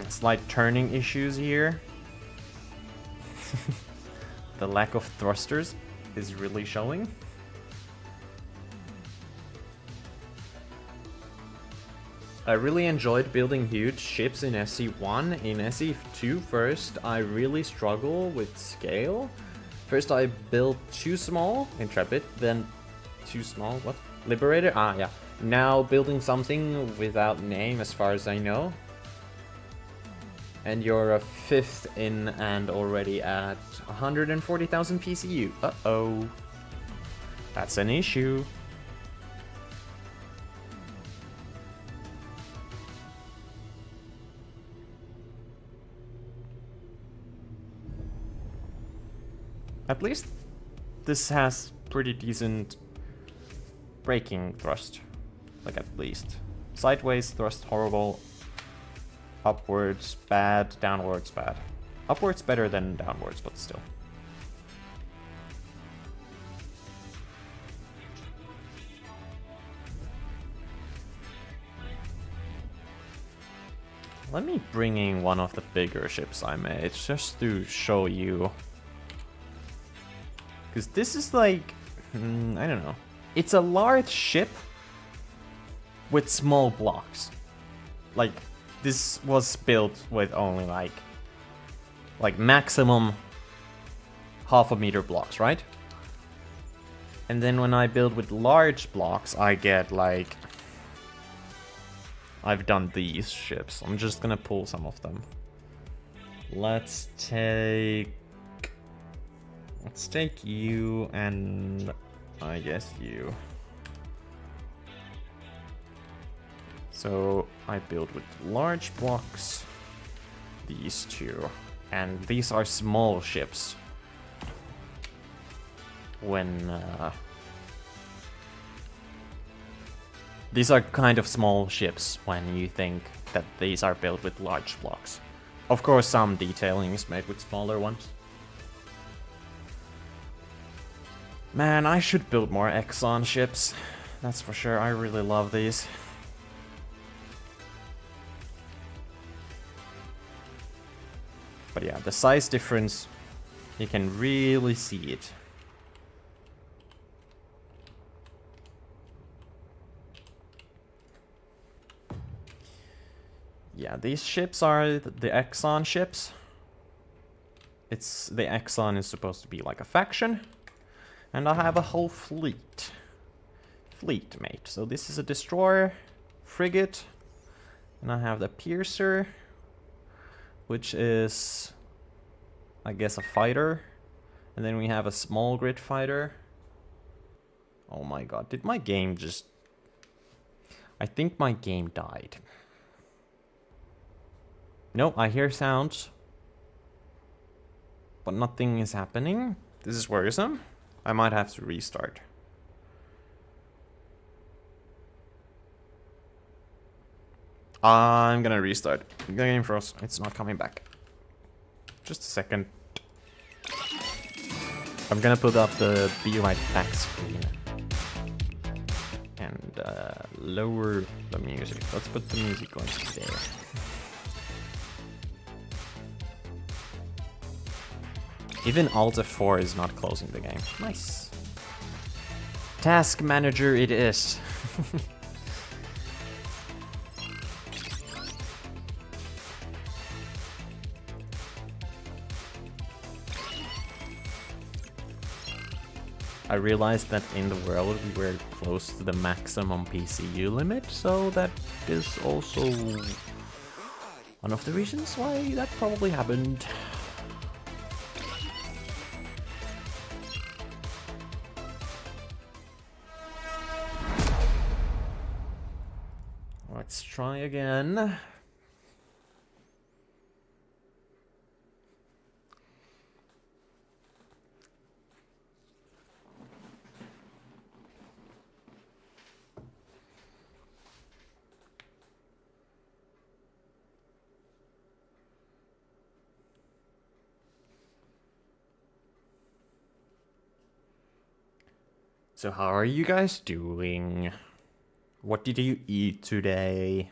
Speaker 1: Slight turning issues here. The lack of thrusters is really showing. I really enjoyed building huge ships in SC1. In SC2 first, I really struggle with scale. First I built too small, Intrepid, then too small, what? Liberator? Ah, yeah. Now building something without name as far as I know. And you're a 5th in and already at 140,000 PCU. Uh-oh. That's an issue. At least this has pretty decent braking thrust. Like at least. Sideways thrust horrible. Upwards bad, downwards bad. Upwards better than downwards, but still. Let me bring in one of the bigger ships I made, just to show you. Because this is like, I don't know. It's a large ship with small blocks. Like, this was built with only like maximum half-a-meter blocks, right? And then when I build with large blocks, I get like... I've done these ships. I'm just gonna pull some of them. Let's take you and I guess you. So I build with large blocks. These two. And these are small ships. These are kind of small ships when you think that these are built with large blocks. Of course, some detailing is made with smaller ones. Man, I should build more Exxon ships. That's for sure. I really love these. But yeah, the size difference, you can really see it. Yeah, these ships are the Exxon ships. The Exxon is supposed to be like a faction. And I have a whole fleet. Fleet, mate. So this is a destroyer, frigate, and I have the Piercer, which is, I guess, a fighter. And then we have a small grid fighter. Oh my god, did my game just... I think my game died. No, I hear sounds. But nothing is happening. This is worrisome. I might have to restart. I'm gonna restart. The game froze. It's not coming back. Just a second. I'm gonna put up the Be Right Back screen. And lower the music. Let's put the music on there. Even Alt F4 is not closing the game. Nice. Task Manager it is. I realized that in the world we were close to the maximum PCU limit, so that is also one of the reasons why that probably happened. Let's try again. So how are you guys doing? What did you eat today?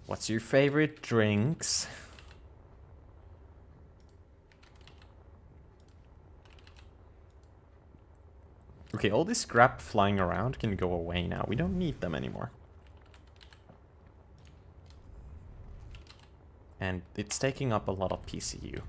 Speaker 1: What's your favorite drinks? Okay, all this scrap flying around can go away now. We don't need them anymore. And it's taking up a lot of PCU.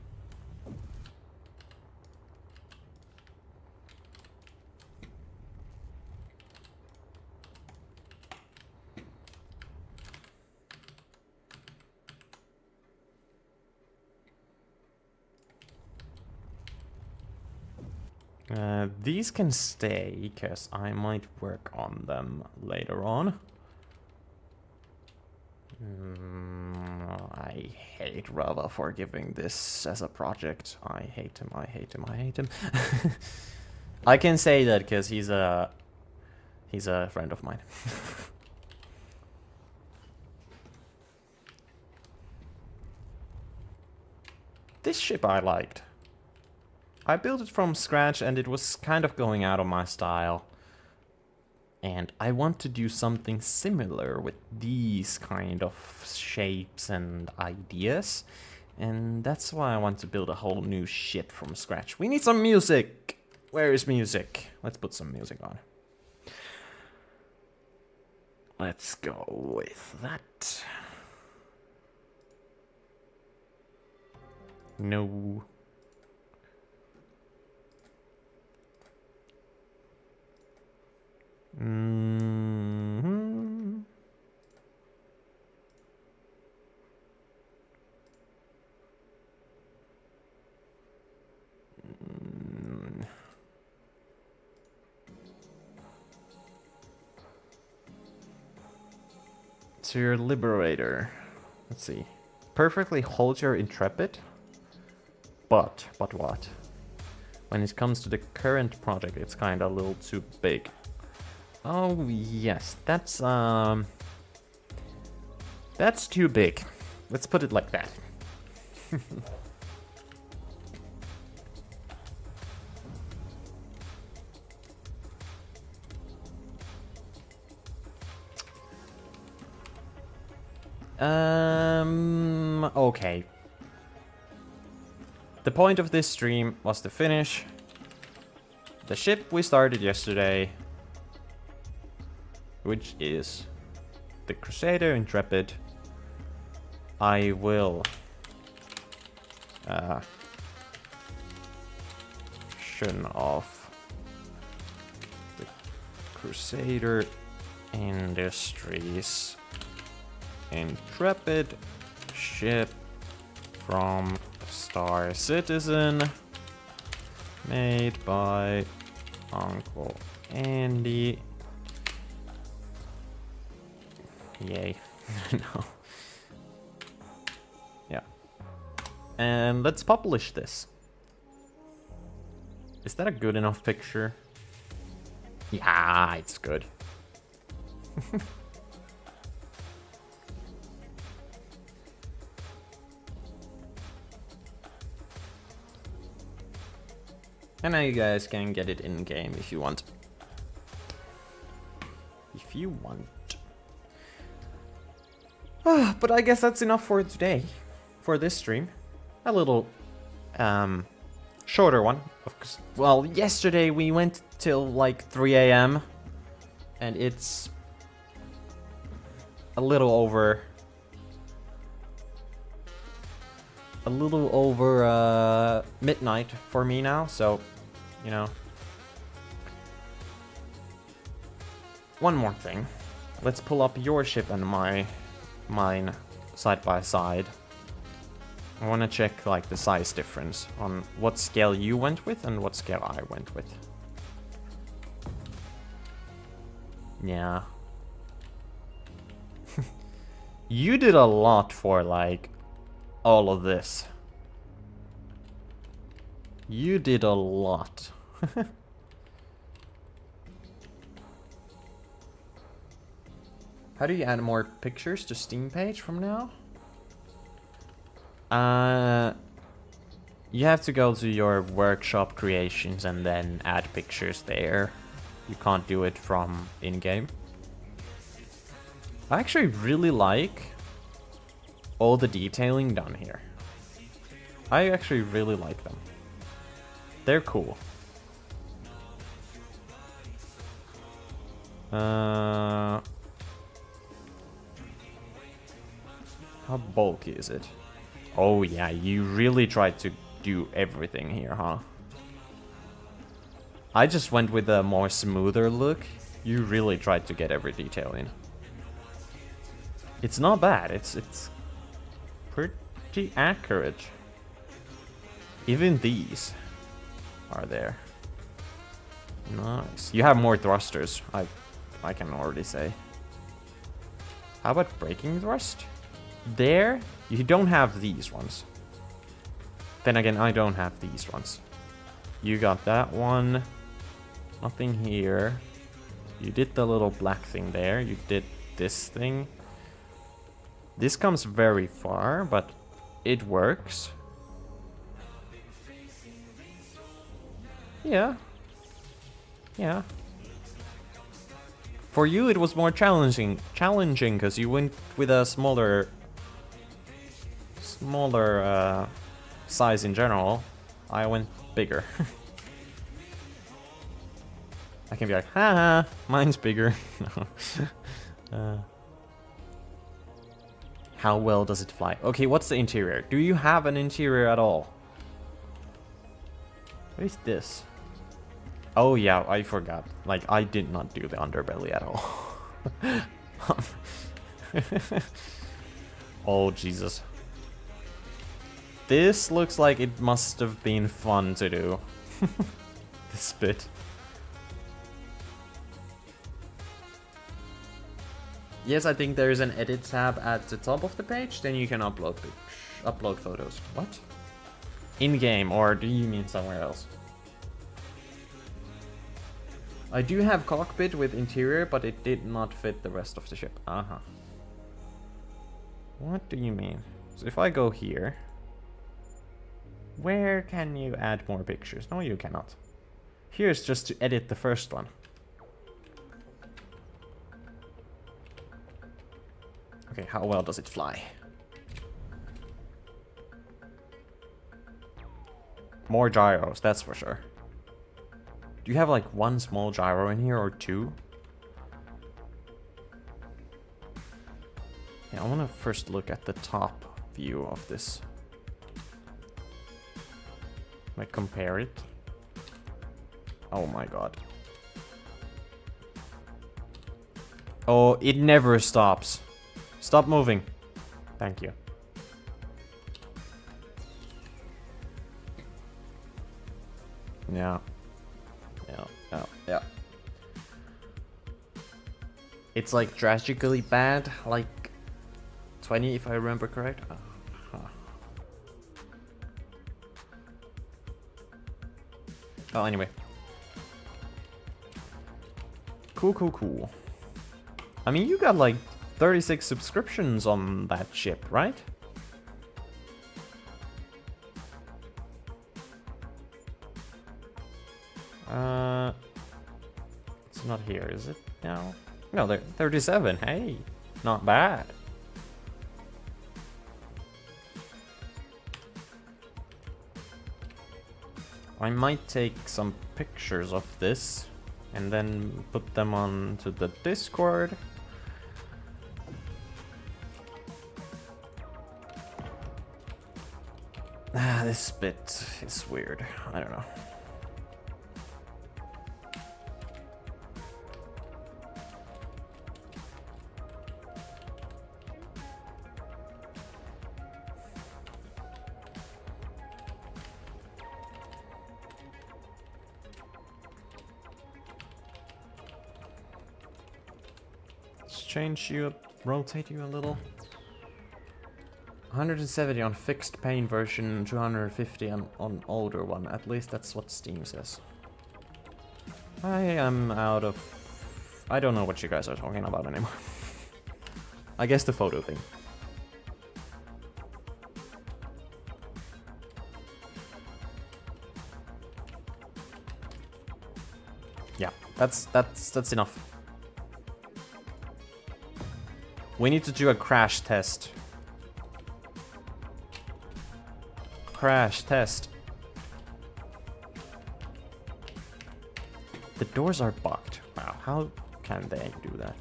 Speaker 1: These can stay, because I might work on them later on. I hate Rava for giving this as a project. I hate him, I hate him, I hate him. I can say that because he's a friend of mine. This ship I liked. I built it from scratch and it was kind of going out of my style. And I want to do something similar with these kind of shapes and ideas. And that's why I want to build a whole new ship from scratch. We need some music! Where is music? Let's put some music on. Let's go with that. No. So your Liberator. Let's see. Perfectly holds your Intrepid. But what? When it comes to the current project, it's kinda a little too big. Oh yes, that's too big. Let's put it like that. Okay. The point of this stream was to finish the ship we started yesterday, which is the Crusader Intrepid. I will shun off the Crusader Industries Intrepid ship from Star Citizen, made by Uncle Andy. Yay. No. Yeah. And let's publish this. Is that a good enough picture? Yeah, it's good. And now you guys can get it in game if you want. If you want. But I guess that's enough for today. For this stream. A little shorter one. Well, yesterday we went till like 3 AM. And it's a little over midnight for me now, so, you know. One more thing. Let's pull up your ship and mine side by side. I want to check like the size difference on what scale you went with and what scale I went with. Yeah. You did a lot for like all of this. You did a lot. How do you add more pictures to Steam page from now? You have to go to your workshop creations and then add pictures there. You can't do it from in-game. I actually really like all the detailing done here. I actually really like them. They're cool. How bulky is it? Oh yeah, you really tried to do everything here, huh? I just went with a more smoother look. You really tried to get every detail in. It's not bad. It's pretty accurate. Even these are there. Nice. You have more thrusters, I can already say. How about braking thrust? There, you don't have these ones. Then again, I don't have these ones. You got that one. Nothing here. You did the little black thing there. You did this thing. This comes very far, but it works. Yeah. Yeah. For you, it was more challenging because you went with a smaller size in general. I went bigger. I can be like, haha, mine's bigger. No. How well does it fly? Okay, what's the interior? Do you have an interior at all? What is this? Oh yeah, I forgot. Like, I did not do the underbelly at all. Oh, Jesus. This looks like it must have been fun to do. This bit. Yes, I think there is an edit tab at the top of the page, then you can upload photos. What? In-game, or do you mean somewhere else? I do have cockpit with interior, but it did not fit the rest of the ship. Uh-huh. What do you mean? So if I go here... Where can you add more pictures? No, you cannot. Here's just to edit the first one. Okay, how well does it fly? More gyros, that's for sure. Do you have like one small gyro in here or two? Yeah, I want to first look at the top view of this. Like compare it. Oh my god. Oh, it never stops. Stop moving. Thank you. Yeah. Yeah. It's like tragically bad, like 20 if I remember correct. Oh, anyway. Cool. I mean, you got like 36 subscriptions on that ship, right? It's not here, is it? No. No, they're 37. Hey, not bad. I might take some pictures of this and then put them onto the Discord. This bit is weird. I don't know. Let's change you, rotate you a little. 170 on fixed pane version, 250 on older one. At least that's what Steam says. I am out of... I don't know what you guys are talking about anymore. I guess the photo thing. Yeah, that's enough. We need to do a crash test. Crash test. The doors are bugged. Wow, how can they do that?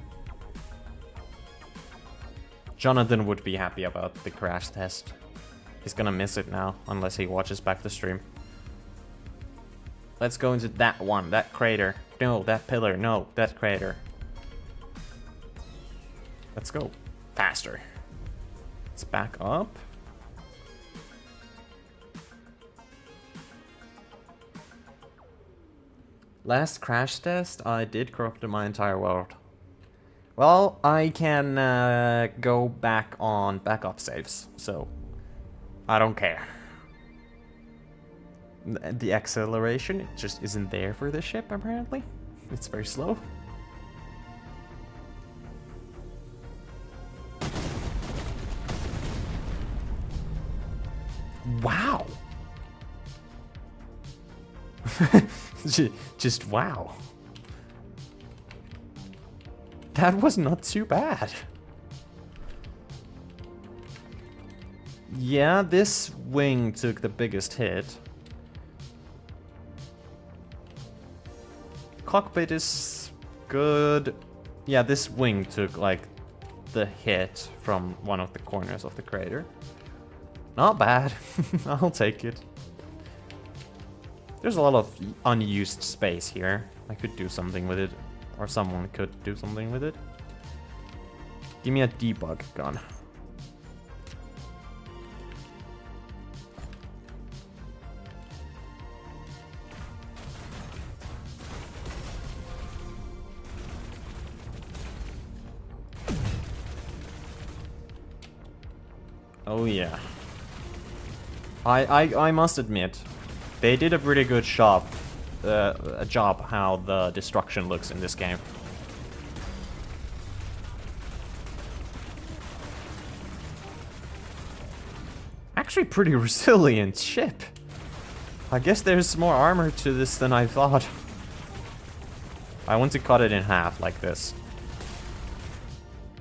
Speaker 1: Jonathan would be happy about the crash test. He's gonna miss it now, unless he watches back the stream. Let's go into that one, that crater. No, that pillar. No, that crater. Let's go. Faster. Let's back up. Last crash test, I did corrupt my entire world. Well, I can go back on backup saves, so I don't care. The acceleration, it just isn't there for the ship, apparently. It's very slow. Wow! Just wow. That was not too bad. Yeah, this wing took the biggest hit. Cockpit is good. Yeah, this wing took like the hit from one of the corners of the crater. Not bad. I'll take it. There's a lot of unused space here. I could do something with it. Or someone could do something with it. Give me a debug gun. Oh yeah. I must admit, they did a pretty good job how the destruction looks in this game. Actually pretty resilient ship. I guess there's more armor to this than I thought. I want to cut it in half like this.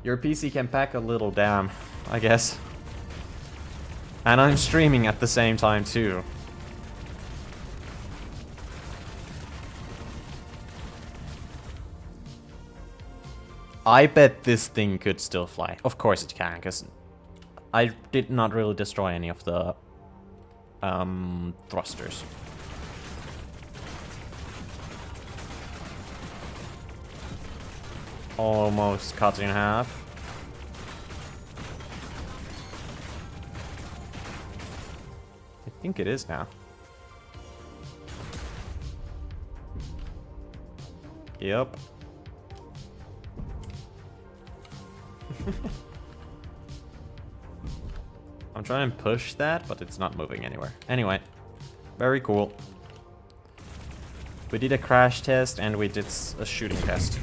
Speaker 1: Your PC can pack a little damn, I guess. And I'm streaming at the same time too. I bet this thing could still fly. Of course it can, because I did not really destroy any of the thrusters. Almost cut in half. I think it is now. Yep. I'm trying to push that, but it's not moving anywhere. Anyway, very cool. We did a crash test and we did a shooting test.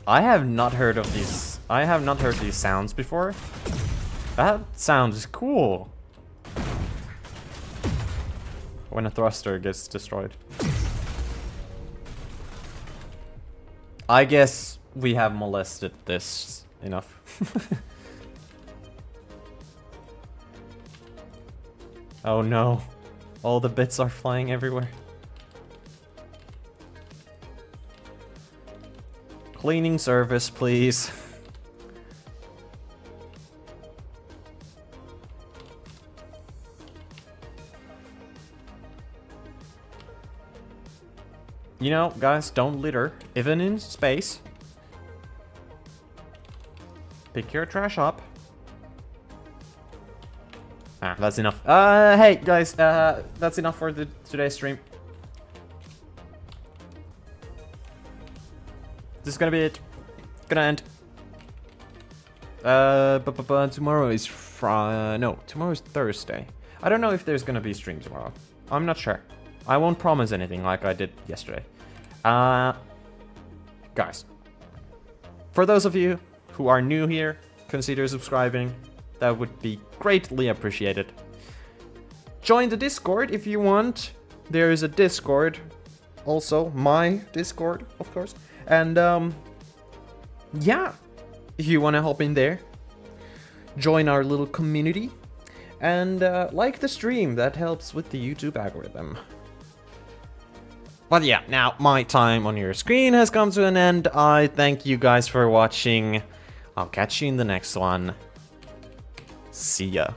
Speaker 1: I have not heard of these. I have not heard these sounds before. That sounds cool. When a thruster gets destroyed. I guess we have molested this enough. Oh no. All the bits are flying everywhere. Cleaning service, please. You know, guys, don't litter, even in space. Pick your trash up. Ah, that's enough. Hey, guys, that's enough for today's stream. This is gonna be it. Gonna end. Tomorrow is no, tomorrow is Thursday. I don't know if there's gonna be a stream tomorrow. I'm not sure. I won't promise anything like I did yesterday. Guys, for those of you who are new here, consider subscribing. That would be greatly appreciated. Join the Discord if you want. There is a Discord. Also, my Discord, of course. And, yeah, if you want to hop in there, join our little community. And, like the stream, that helps with the YouTube algorithm. But yeah, now my time on your screen has come to an end. I thank you guys for watching. I'll catch you in the next one. See ya.